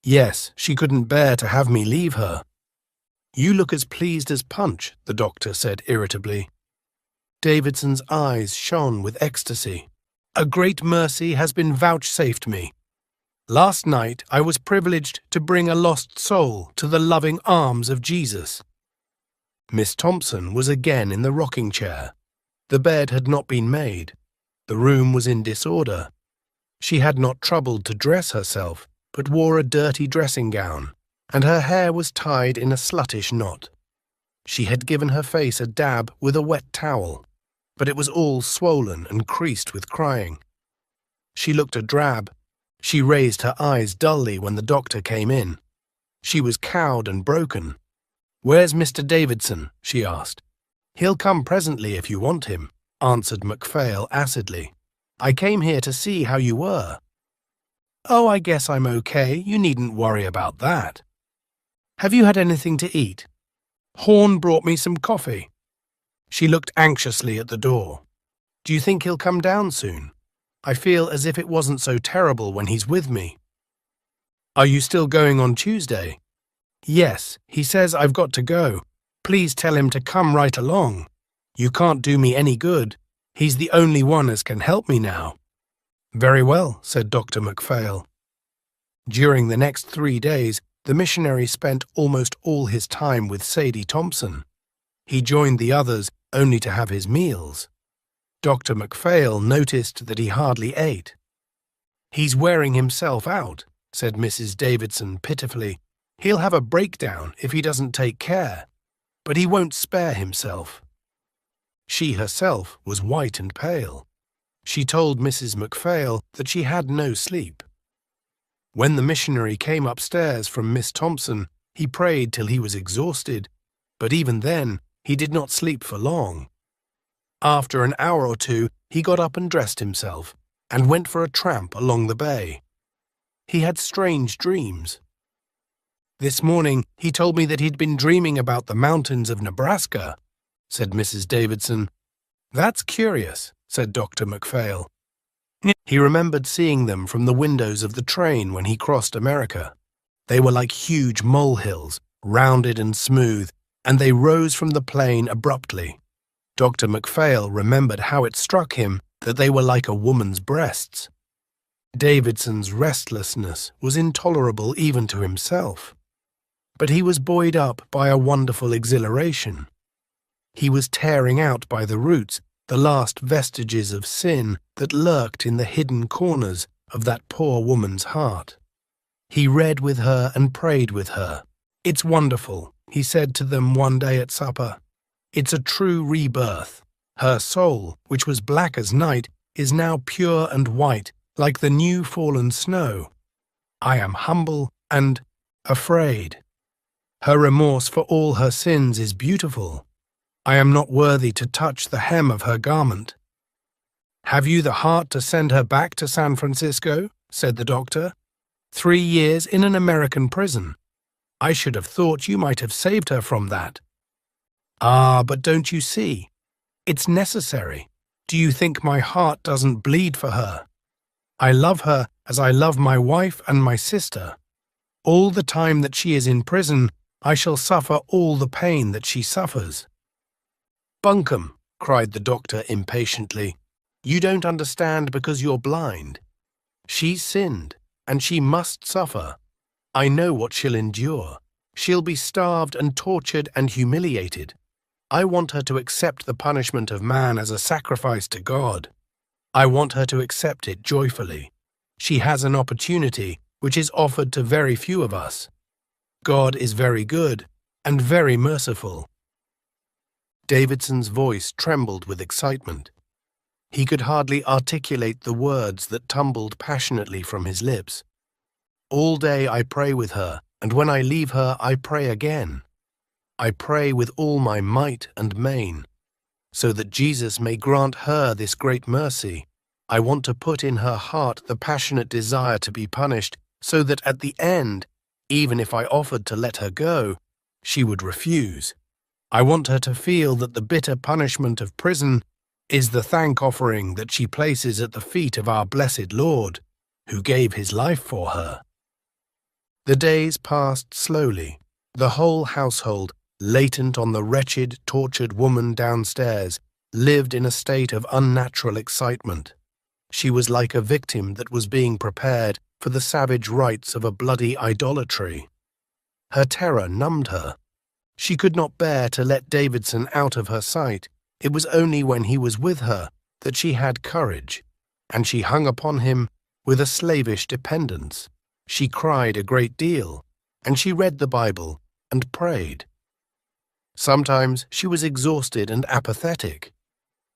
"Yes, she couldn't bear to have me leave her." "You look as pleased as Punch," the doctor said irritably. Davidson's eyes shone with ecstasy. "A great mercy has been vouchsafed me. Last night I was privileged to bring a lost soul to the loving arms of Jesus." Miss Thompson was again in the rocking chair. The bed had not been made. The room was in disorder. She had not troubled to dress herself, but wore a dirty dressing gown, and her hair was tied in a sluttish knot. She had given her face a dab with a wet towel, but it was all swollen and creased with crying. She looked a drab. She raised her eyes dully when the doctor came in. She was cowed and broken. "Where's Mr. Davidson?" she asked. "He'll come presently if you want him," answered Macphail acidly. "I came here to see how you were." "Oh, I guess I'm okay. You needn't worry about that." "Have you had anything to eat?" "Horn brought me some coffee." She looked anxiously at the door. "Do you think he'll come down soon? I feel as if it wasn't so terrible when he's with me." "Are you still going on Tuesday?" "Yes, he says I've got to go. Please tell him to come right along. You can't do me any good. He's the only one as can help me now." "Very well," said Dr. Macphail. During the next 3 days, the missionary spent almost all his time with Sadie Thompson. He joined the others only to have his meals. Dr. Macphail noticed that he hardly ate. "He's wearing himself out," said Mrs. Davidson pitifully. "He'll have a breakdown if he doesn't take care, but he won't spare himself." She herself was white and pale. She told Mrs. Macphail that she had no sleep. When the missionary came upstairs from Miss Thompson, he prayed till he was exhausted, but even then he did not sleep for long. After an hour or two, he got up and dressed himself, and went for a tramp along the bay. He had strange dreams. "This morning he told me that he'd been dreaming about the mountains of Nebraska," said Mrs. Davidson. "That's curious," said Dr. Macphail. He remembered seeing them from the windows of the train when he crossed America. They were like huge molehills, rounded and smooth, and they rose from the plain abruptly. Dr. Macphail remembered how it struck him that they were like a woman's breasts. Davidson's restlessness was intolerable even to himself, but he was buoyed up by a wonderful exhilaration. He was tearing out by the roots the last vestiges of sin that lurked in the hidden corners of that poor woman's heart. He read with her and prayed with her. "It's wonderful," he said to them one day at supper. "It's a true rebirth. Her soul, which was black as night, is now pure and white, like the new fallen snow. I am humble and afraid. Her remorse for all her sins is beautiful. I am not worthy to touch the hem of her garment." "Have you the heart to send her back to San Francisco?" said the doctor. 3 years in an American prison. I should have thought you might have saved her from that." "Ah, but don't you see? It's necessary. Do you think my heart doesn't bleed for her? I love her as I love my wife and my sister. All the time that she is in prison, I shall suffer all the pain that she suffers." "Bunkum," cried the doctor impatiently, "you don't understand because you're blind. She's sinned, and she must suffer. I know what she'll endure. She'll be starved and tortured and humiliated. I want her to accept the punishment of man as a sacrifice to God. I want her to accept it joyfully. She has an opportunity which is offered to very few of us. God is very good and very merciful." Davidson's voice trembled with excitement. He could hardly articulate the words that tumbled passionately from his lips. "All day I pray with her, and when I leave her I pray again. I pray with all my might and main, so that Jesus may grant her this great mercy. I want to put in her heart the passionate desire to be punished, so that at the end, even if I offered to let her go, she would refuse. I want her to feel that the bitter punishment of prison is the thank offering that she places at the feet of our blessed Lord, who gave his life for her." The days passed slowly. The whole household, latent on the wretched, tortured woman downstairs, lived in a state of unnatural excitement. She was like a victim that was being prepared for the savage rites of a bloody idolatry. Her terror numbed her. She could not bear to let Davidson out of her sight. It was only when he was with her that she had courage, and she hung upon him with a slavish dependence. She cried a great deal, and she read the Bible and prayed. Sometimes she was exhausted and apathetic.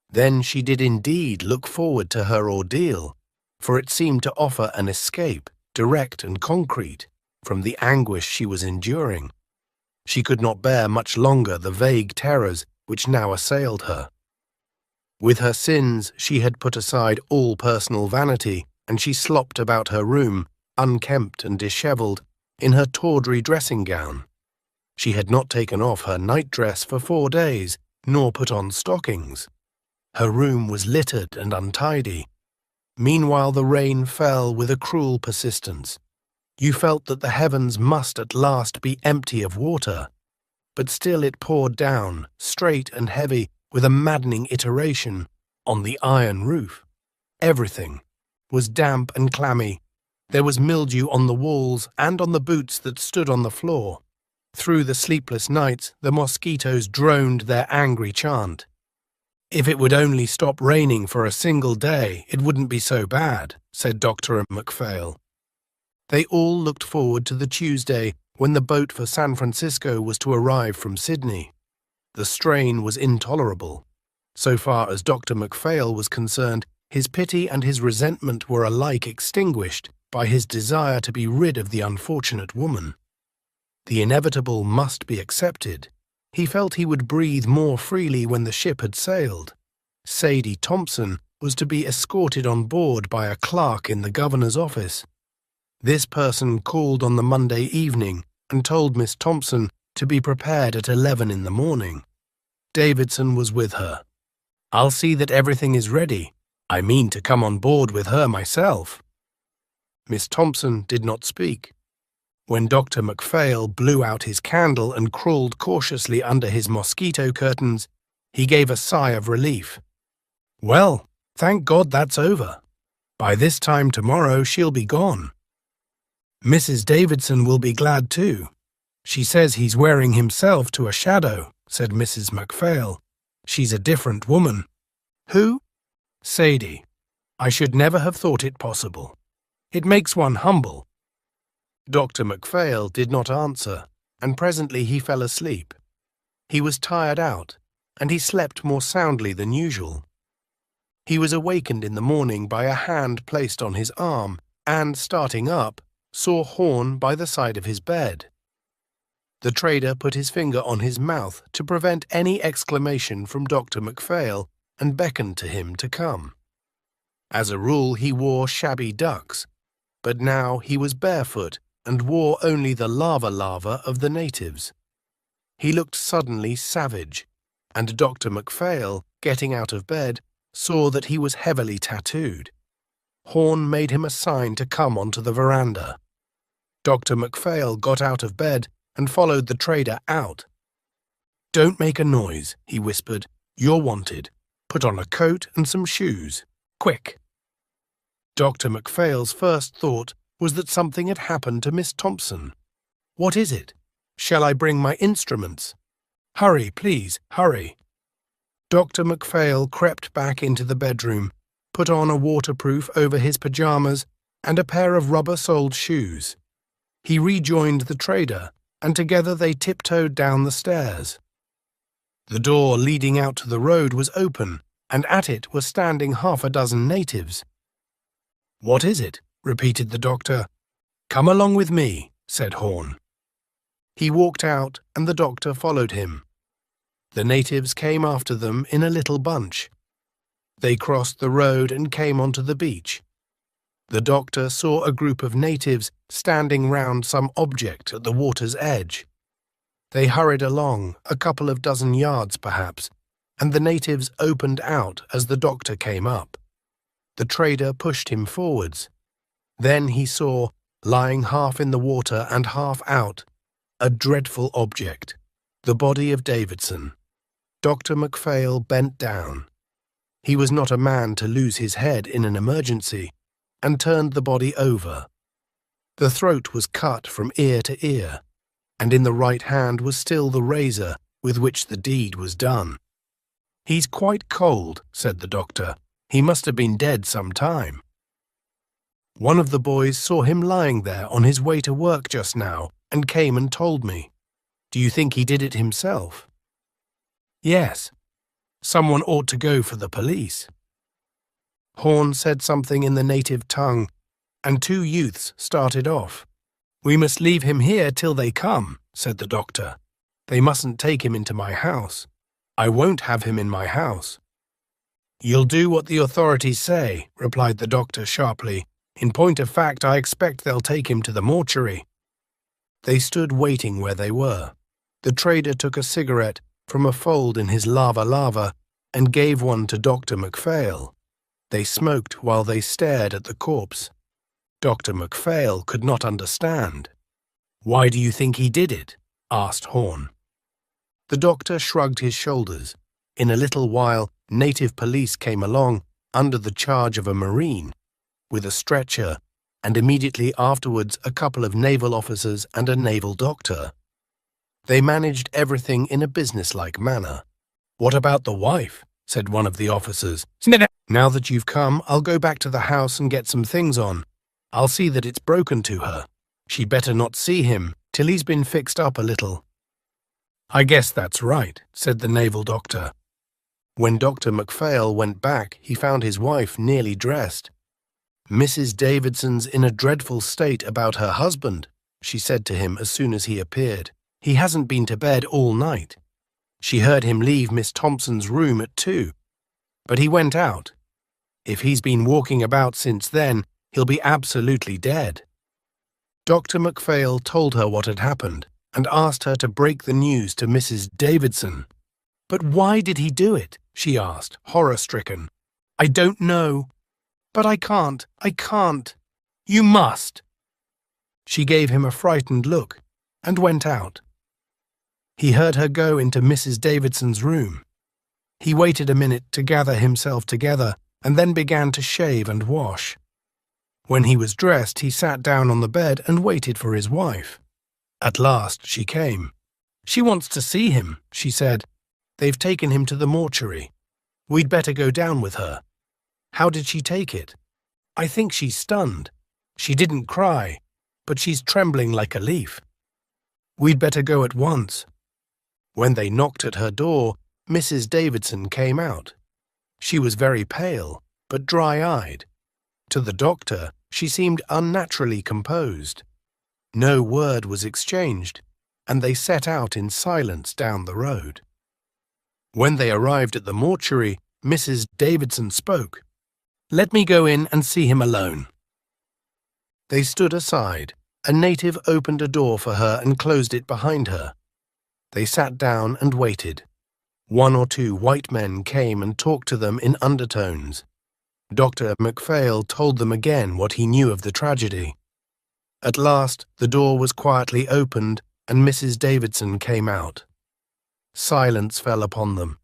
Then she did indeed look forward to her ordeal, for it seemed to offer an escape, direct and concrete, from the anguish she was enduring. She could not bear much longer the vague terrors which now assailed her. With her sins she had put aside all personal vanity, and she slopped about her room, unkempt and dishevelled, in her tawdry dressing gown. She had not taken off her nightdress for 4 days, nor put on stockings. Her room was littered and untidy. Meanwhile the rain fell with a cruel persistence. You felt that the heavens must at last be empty of water, but still it poured down, straight and heavy, with a maddening iteration, on the iron roof. Everything was damp and clammy. There was mildew on the walls and on the boots that stood on the floor. Through the sleepless nights the mosquitoes droned their angry chant. "If it would only stop raining for a single day, it wouldn't be so bad," said Dr. MacPhail. They all looked forward to the Tuesday when the boat for San Francisco was to arrive from Sydney. The strain was intolerable. So far as Dr. MacPhail was concerned, his pity and his resentment were alike extinguished by his desire to be rid of the unfortunate woman. The inevitable must be accepted. He felt he would breathe more freely when the ship had sailed. Sadie Thompson was to be escorted on board by a clerk in the governor's office. This person called on the Monday evening and told Miss Thompson to be prepared at 11 in the morning. Davidson was with her. "I'll see that everything is ready. I mean to come on board with her myself." Miss Thompson did not speak. When Dr. MacPhail blew out his candle and crawled cautiously under his mosquito curtains, he gave a sigh of relief. "Well," Thank God that's over. By this time tomorrow she'll be gone. Mrs. Davidson will be glad too. She says he's wearing himself to a shadow, said Mrs. MacPhail. She's a different woman. Who? Sadie. I should never have thought it possible. It makes one humble. Dr. MacPhail did not answer, and presently he fell asleep. He was tired out, and he slept more soundly than usual. He was awakened in the morning by a hand placed on his arm, and, starting up, saw Horn by the side of his bed. The trader put his finger on his mouth to prevent any exclamation from Dr. MacPhail and beckoned to him to come. As a rule he wore shabby ducks, but now he was barefoot and wore only the lava of the natives. He looked suddenly savage, and Dr. MacPhail, getting out of bed, saw that he was heavily tattooed. Horn made him a sign to come onto the veranda. Dr. MacPhail got out of bed and followed the trader out. "Don't make a noise," he whispered. "You're wanted. Put on a coat and some shoes. Quick." Dr. MacPhail's first thought was that something had happened to Miss Thompson. "What is it? Shall I bring my instruments?" "Hurry, please, hurry." Dr. MacPhail crept back into the bedroom, put on a waterproof over his pajamas and a pair of rubber-soled shoes. He rejoined the trader, and together they tiptoed down the stairs. The door leading out to the road was open, and at it were standing half a dozen natives. "What is it?" repeated the doctor. "Come along with me," said Horn. He walked out, and the doctor followed him. The natives came after them in a little bunch. They crossed the road and came onto the beach. The doctor saw a group of natives standing round some object at the water's edge. They hurried along, a couple of dozen yards perhaps, and the natives opened out as the doctor came up. The trader pushed him forwards. Then he saw, lying half in the water and half out, a dreadful object, the body of Davidson. Dr. MacPhail bent down. He was not a man to lose his head in an emergency, and turned the body over. The throat was cut from ear to ear, and in the right hand was still the razor with which the deed was done. "He's quite cold," said the doctor. "He must have been dead some time." "One of the boys saw him lying there on his way to work just now and came and told me. Do you think he did it himself?" "Yes. Someone ought to go for the police." Horn said something in the native tongue, and two youths started off. "We must leave him here till they come," said the doctor. "They mustn't take him into my house. I won't have him in my house." "You'll do what the authorities say," replied the doctor sharply. "In point of fact, I expect they'll take him to the mortuary." They stood waiting where they were. The trader took a cigarette from a fold in his lava and gave one to Dr. MacPhail. They smoked while they stared at the corpse. Dr. MacPhail could not understand. "Why do you think he did it?" asked Horn. The doctor shrugged his shoulders. In a little while, native police came along under the charge of a marine, with a stretcher, and immediately afterwards a couple of naval officers and a naval doctor. They managed everything in a businesslike manner. "What about the wife?" said one of the officers. "Now that you've come, I'll go back to the house and get some things on. I'll see that it's broken to her. She'd better not see him till he's been fixed up a little." "I guess that's right," said the naval doctor. When Dr. MacPhail went back, he found his wife nearly dressed. "Mrs. Davidson's in a dreadful state about her husband," she said to him as soon as he appeared. "He hasn't been to bed all night. She heard him leave Miss Thompson's room at 2, but he went out. If he's been walking about since then, he'll be absolutely dead." Dr. MacPhail told her what had happened and asked her to break the news to Mrs. Davidson. "But why did he do it?" she asked, horror-stricken. "I don't know. But I can't. You must." She gave him a frightened look and went out. He heard her go into Mrs. Davidson's room. He waited a minute to gather himself together and then began to shave and wash. When he was dressed, he sat down on the bed and waited for his wife. At last she came. "She wants to see him," she said. "They've taken him to the mortuary. We'd better go down with her." "How did she take it?" "I think she's stunned. She didn't cry, but she's trembling like a leaf." "We'd better go at once." When they knocked at her door, Mrs. Davidson came out. She was very pale, but dry-eyed. To the doctor, she seemed unnaturally composed. No word was exchanged, and they set out in silence down the road. When they arrived at the mortuary, Mrs. Davidson spoke. "Let me go in and see him alone." They stood aside. A native opened a door for her and closed it behind her. They sat down and waited. One or two white men came and talked to them in undertones. Dr. MacPhail told them again what he knew of the tragedy. At last, the door was quietly opened and Mrs. Davidson came out. Silence fell upon them.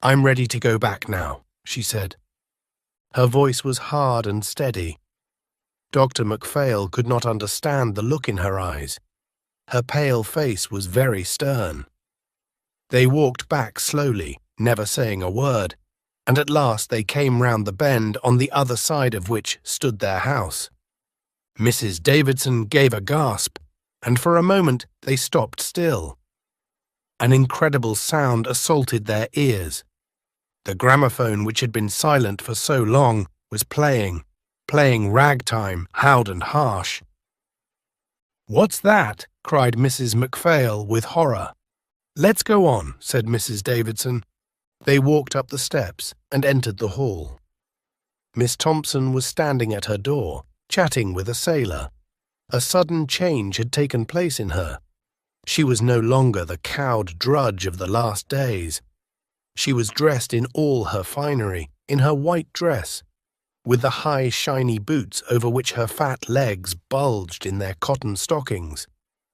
"I'm ready to go back now," she said. Her voice was hard and steady. Dr. MacPhail could not understand the look in her eyes. Her pale face was very stern. They walked back slowly, never saying a word, and at last they came round the bend on the other side of which stood their house. Mrs. Davidson gave a gasp, and for a moment they stopped still. An incredible sound assaulted their ears. The gramophone, which had been silent for so long, was playing ragtime, loud and harsh. "What's that?" cried Mrs. MacPhail with horror. "Let's go on," said Mrs. Davidson. They walked up the steps and entered the hall. Miss Thompson was standing at her door, chatting with a sailor. A sudden change had taken place in her. She was no longer the cowed drudge of the last days. She was dressed in all her finery, in her white dress, with the high, shiny boots over which her fat legs bulged in their cotton stockings.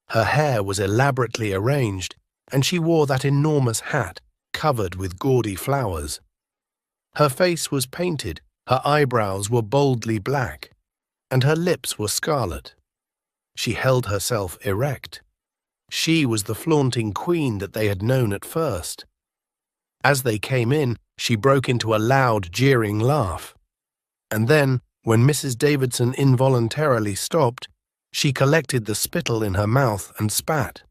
Her hair was elaborately arranged, and she wore that enormous hat covered with gaudy flowers. Her face was painted, her eyebrows were boldly black, and her lips were scarlet. She held herself erect. She was the flaunting queen that they had known at first. As they came in, she broke into a loud, jeering laugh. And then, when Mrs. Davidson involuntarily stopped, she collected the spittle in her mouth and spat.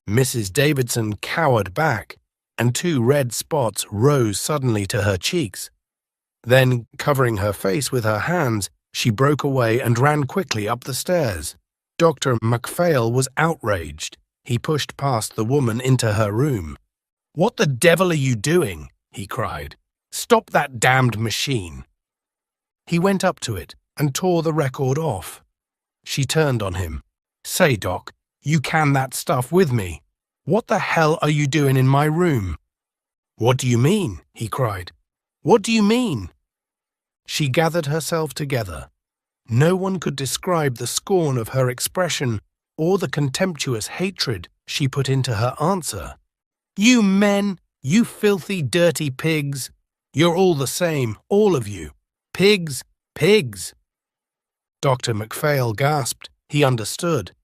Mrs. Davidson cowered back, and 2 red spots rose suddenly to her cheeks. Then, covering her face with her hands, she broke away and ran quickly up the stairs. Dr. MacPhail was outraged. He pushed past the woman into her room. "What the devil are you doing?" he cried. "Stop that damned machine." He went up to it and tore the record off. She turned on him. "Say, Doc, you can that stuff with me. What the hell are you doing in my room?" "What do you mean?" he cried. "What do you mean?" She gathered herself together. No one could describe the scorn of her expression or the contemptuous hatred she put into her answer. "You men, you filthy, dirty pigs. You're all the same, all of you. Pigs, pigs." Dr. MacPhail gasped. He understood.